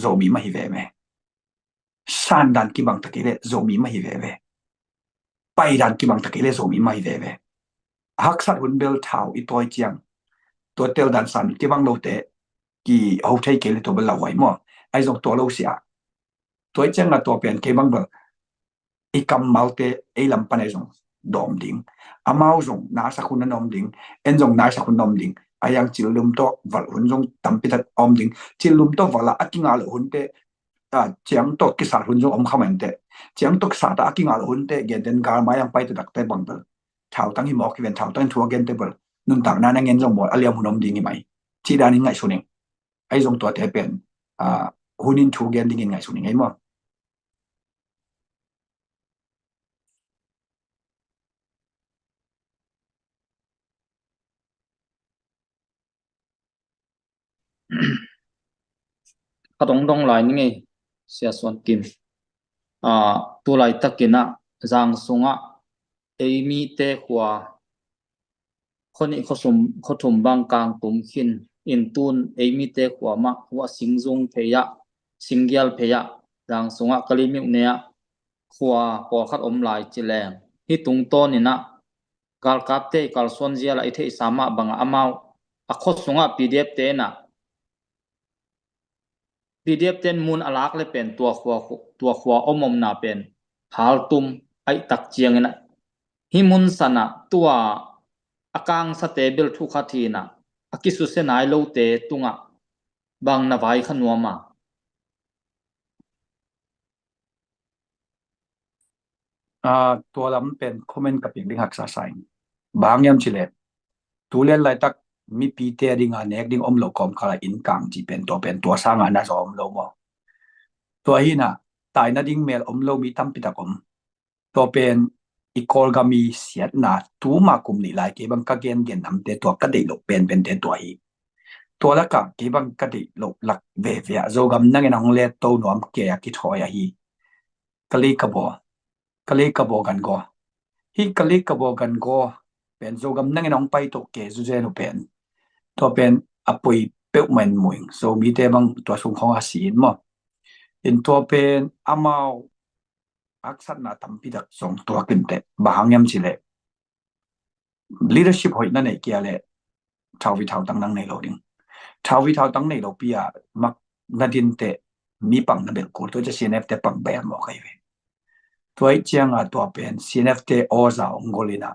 zomi ma hi ve me san dan ki bang takile zomi ma hi ve ve pai dan ki bang takile zomi ma hi ve ve hak sat hun bel thau i toy chiang to tel dan san ki bang lo te ki hậu thấy cái to bel lawai mo ai zong to lo sia toy chang na to pen ke bang bel i kam malte ai lam panai zong dom ding amao zong na sa khun nom ding en zong na sa khun nom ding ayang chilum to wal hun zong tampitat om ding chilum to wala akinga lo hun te chiang to ki sa hun zong om khamen te chiang to sa ta akinga lo hun te gen den gar mayang pai te dak te bang bel thau tang hi mo ki ven thau tang thua gen te bel nun tak na ngen zong mo aliam hun om ding mai chi da ni ngai suning ai zong to te pen hunin thu gen ding ngai suning ai mo kadong dong lai ni ngai sia son kim tu lai takina jang sunga eimi te khwa khoni khothum bang kang tum khin in tun eimi te khwa ma wa singjung pheya singyal pheya jang sunga kalimi ne khwa ko khat om lai chileng hi tung to ni na gal kap te kal son zia lai the sama bang amau a khot sunga pdf te na pdf ten mun alak le pen tua khwa omom na pen hal tum ai tak chiang ina himun sana tua akang sa table thu khathina akisu se nai lo te tunga bang na vai khanuama tua lam pen comment kaping ding hak sa sain bang yam chile tulen lai tak mi pi te ding a nek ding om lo kom khala in kang chi pen to sang ana zo om lo mo to hi na tai na ding mel om lo mi tam pi ta kom to pen i kol ga mi siat na tu ma kum ni lai ke bang ka gen nam te to ka dei lo pen te to hi to la ka ke bang ka dei lo lak ve zo gam na ngen ong le to nom ke ya ki thoya hi kali ka bo gan go hi kali ka bo gan go pen zo gam na ngen ong pai to ke zu je no pen to pen apoi pe men muing so mi te bang to sung khong a sin mo in to pen amao aksat na tampi dak song to kin te bahang yam chile leadership hoi na nei kia le thau tang nang nei lo ding thau tang nei lo pia mak na din te mi pang na bel ko to je CNF te pang ba mo kai ve toy chiang a to pen CNF te o za ngolina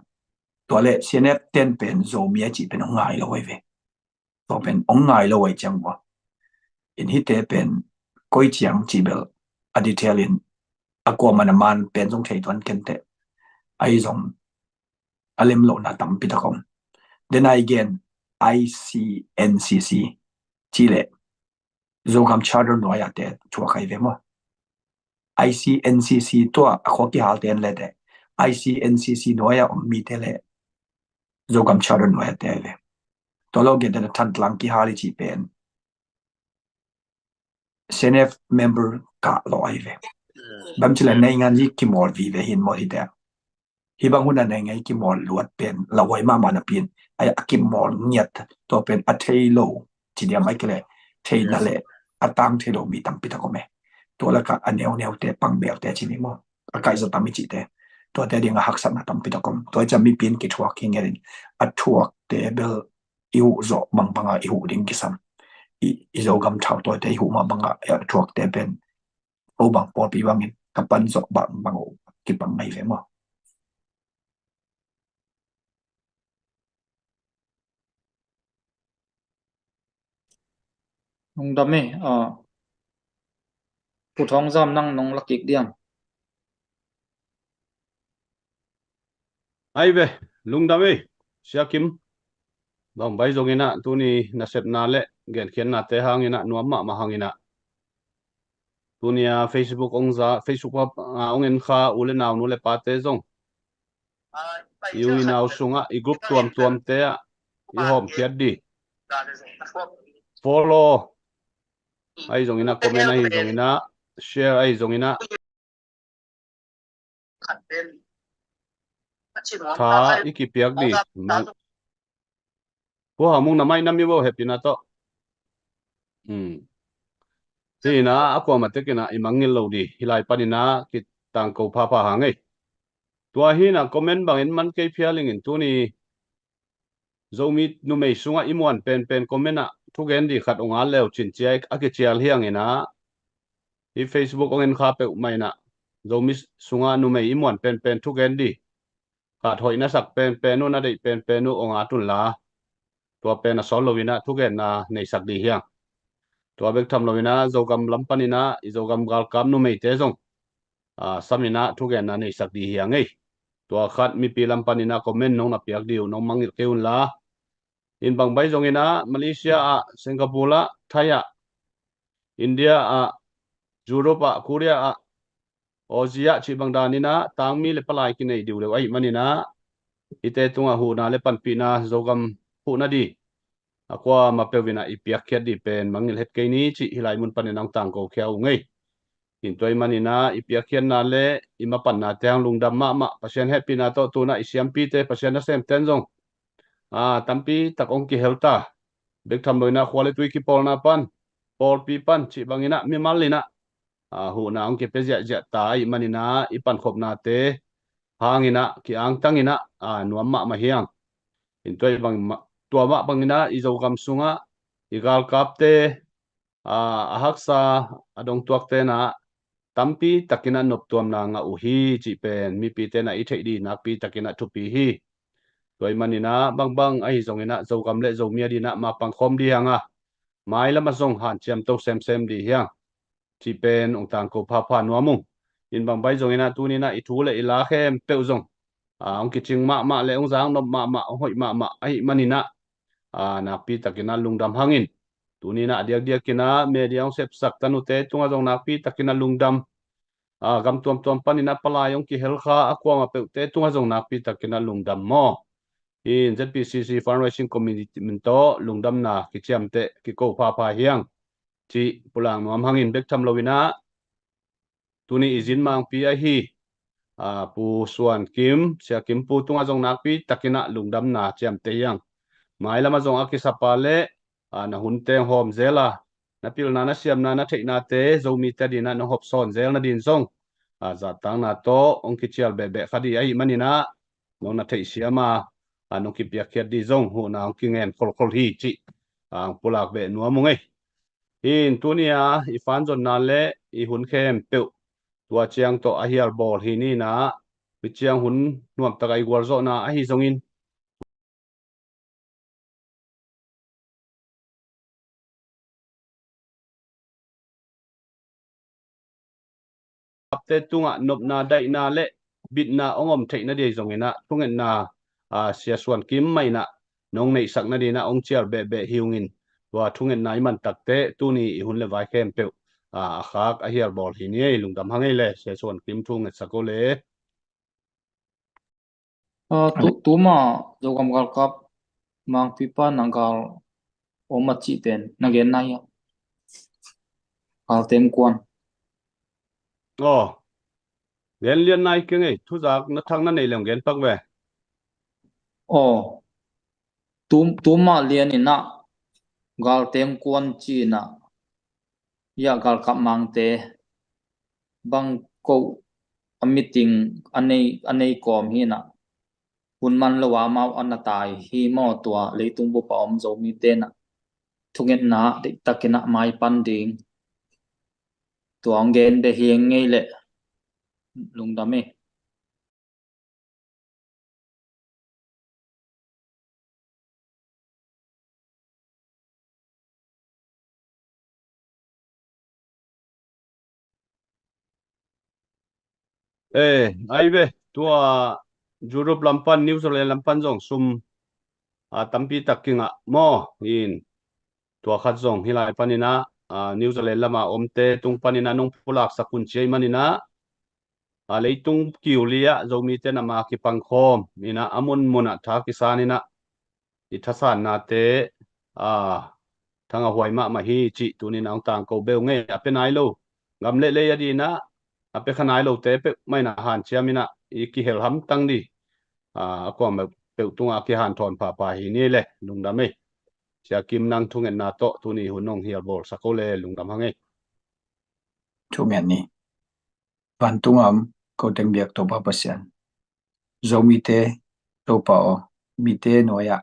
to le CNF ten pen zo mi chi pen ngai lo ve to pen ong ngai lo wai chang wa in hi te pen koi chiang chi bel aditalian akwa man pen jong thei ton ken te ai zong alem lo na tam pi ta kom then I again ICNCC Chile zo kam charter no ya te chua khai ve mo ICNCC to a kho ki hal ten le de ICNCC no ya mi te le zo kam charter no ya te ve to lo get the tan lang ki hali chi pen CNF member ka lo ai ve bam chile nei ngan ji ki mor vi ve hin mo hi te hi bang hun na ngai ki mor luat pen la wai ma na pin ai akim mor nyat to pen a thei lo chi dia mai kele thei na le atang thei lo mi tam pi ta ko me to la ka aneu te pang bel te chi ni mo a kai zo tam mi chi te to te ding a hak sa na tam pi ta kom to cha mi pin ki thuak king erin a thuak te bel iu zo bang banga iu ding ki sam i zo gam thau to te iu ma banga thuak te pen o bang por pi bang in kapan zo bang o ki pang mai ve mo nong dame pu thong jam nang nong lakik diam ai ve lungdame siakim bang bai zongina tuni na set na le gen khian na te hangina nuam ma hangina tunia Facebook ongza Facebook ongen kha ule naw nu le pa te zong yu inaw sunga I group tuam te I hom khiat di follow ai zongina comment ai zongina share ai zongina tha ikipiak di mang ko hamung namai nami bo happy na to thì na ako matekina imangil lo di hilai panina ki tang ko pha hangai tua hi na comment bang in man ke phialing in tuni zomi nu mei sunga imwan pen comment a thu gen di khat onga leo chin chiai aki chial hiang ina I Facebook ongen kha pe mai na zomi sunga nu mei imwan pen thu gen di khat hoi na sak pen nu na dei pen nu onga tun la tua pen na sol lovina thu gen na nei sak di hiang tua bek tham lovina zogam lampanina izogam gal kam nu mei te zong samina thu gen na nei sak di hiang ei tua khat mi pi lampanina comment nong na piak diu nong mangil keun la in bang bai zongina Malaysia Singapore Thai India Europe Korea Asia chi bang danina tangmi le palai ki nei diu le ai manina ite tunga hu na le panpi na zogam hu na di akwa mapewina ipiak khiat di pen mangil het ke ni chi hilai mun paninang tang ko khiau ngei in toy manina ipiak khian na le ima pan na tang lungdam ma pasien happy na to tu na isiam pi te pasien na sem ten zong tampi tak ong ki helta bek tham loina khwale tui ki pol na pan pol pi pan chi bangina mi malina hu na ong ki pe ja tai manina ipan khop na te hangina ki ang tangina nuam ma hiang in toy bang tua ma bangina izo kam sunga igal kapte ahaksa adong tuak te na tampi takina nop tuam na nga uhi chi pen mi pi te na i thei di nak pi takina thu pi hi toy manina bang ai zong ina zo kam le zo mia di na ma pang khom di hanga mai lama zong han chiam to sem di hiang chi pen ong tang ko pha nuamung in bang bai zong ina tu ni na i thu le ila khem pe zong ong ki ching ma le ong zang no ma hoi ma ai manina nak pi takina lungdam hangin tunina dia kina mediang sep sak tanu te tunga jong nak pi takina lungdam gam tuam panina palayong ki helkha akwa ma pe te tunga jong nak pi takina lungdam mo in ZPCC fundraising community minto lungdam na ki chiam te ki ko pha hiang chi pulang nuam hangin bek tham lowina tuni izin mang pi a hi pu suan kim sia kim pu tunga jong nak pi takina lungdam na chiam te yang mai lama zong akisapa le na hun teng hom zela na pil na siam na thei na te zomi ta dina no hop son zel na din zong za tang na to ong ki chial be khadi ai manina no na thei siama anong ki pia khiat di zong hu na ong ki ngen khol hi chi ang pulak be nuamung ei in tunia i fan zon na le i hun khem pe tua chiang to a hial bol hi ni na bi chiang hun nuam takai gwar zo na a hi zongin te tunga nop na dai na le bit na ongom thei na dei zong ina tungen na sia suan kim mai na nong nei sak na di na ong chial be hiungin wa thungen nai man tak te tu ni i hun le vai khem pe khak a hial bol hi ni lungdam hangai le sia suan kim thung et sakole tu ma zo kam gal kap mang pipa nanggal oma chi pen nagen na ya al tem kwan gen lian nai ke ngei thu jak na thang na nei lem gen pak we tu ma lian ina gal tem kwan chi na ya gal kap mang te bang ko a meeting anei kom hi na hun man lawa mau anatai hi mo tua leitung bu pa om zo mi te na thungen na de takina mai pan ding tuang gen de hieng ngei le lungdame ai ve tua Europe lampan New Zealand lampan zong sum tampi takinga mo in tua khat zong hilai panina New Zealand lama omte tung panina nong pulak sakun chei manina leitung kiulia zomi te na ma ki pangkhom ina amun muna tha kisanina ithasan na te thanga huai ma hi chi tunin ang tang ko beu nge apenai lo ngam le yadina ape khanai lo te pe mai na han chiamina i ki hel ham tang di ko ma pe tunga ki han thon pa hi ni le lungdam ei sia kim nang thungen na to tuni hunong hial bol sakole lungdam hange thu mian ni van tungam ko teng biak to pa pasian zomi te to pa o mi te noya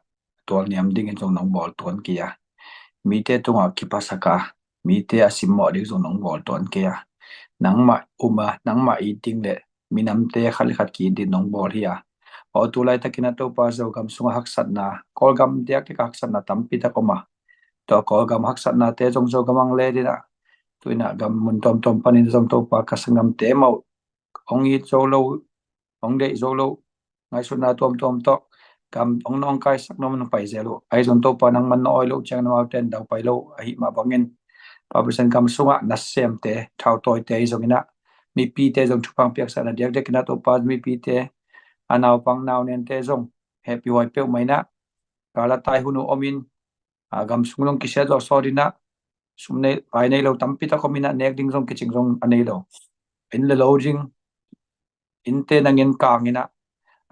tol niam ding in nong bol ton kia mi te tunga ki pasaka mi te asim mo ding nong bol ton kia nang ma eating le minam te khali khat ki din nong bol hiya o tu lai takina to pa zo gam sunga haksat na kol gam diak te haksat na tampi ta koma to kol gam haksat na te jong zo gamang le dina tuina gam mun tom panin jong to pa kasangam te mau ong i zo lo ong de zo lo ngai su na tom to gam ong nong kai sak nom nong pai zelo ai jong to pa nang man no oi lo chang no ten dau pai lo ai ma bangin pa persen gam sunga na sem te thau toy te jong ina mi pi te jong thupang piak sa na diak de kina to pa mi pi te anau pang nau nen te jong happy hoi pe mai na kala tai hunu omin gam sunglong ki se do sorina sumne ai nei lo tampi ta komina nek ding jong kiching jong anei lo in le lo jing in te nangin kangina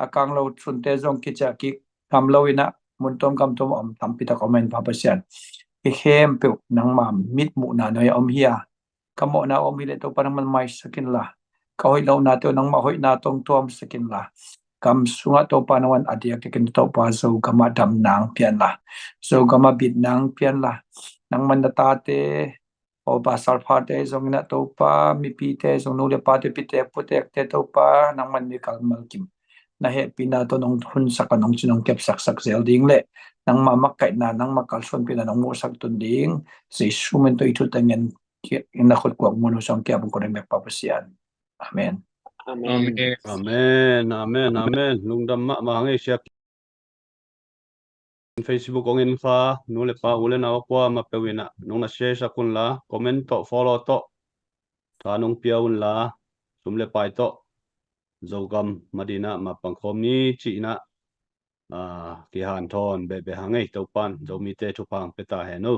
akang lo chun te jong kicha ki kam lo ina mun tom kam tom om tampi ta komen pa pasian ki hem pe nang ma mit mu na noi om hia kamo na om ile to parang man mai sakin la ka hoi lo na to nang ma hoi na tong tom sakin la kam sunga to panawan adiak tikin to pa zo kama dam nang pian la zo kama bit nang pian la nang man ta te o ba salpha te zong na to pa mi pi te zong no le pa te pi te putek te to pa nang man mi kalmal kim na he pina to nong hun sakanong chinong kep sak zel ding le nang mamak kai na nang makal son pina nong mo sak tun ding si sumen to itu tangen ina khot kwak mo no song kya bang ko rem pa pasian amen Amen. Amen, amen, amen. Lungdam ma ngai siak Facebook ong in fa nu le pa ule na kwa ma pewina nong na share sa kun la comment to follow to ta nong piaun la sum le pai to zogam madina ma pangkhom ni chi na ki han thon be hangai to pan zo mi te thu pang peta he no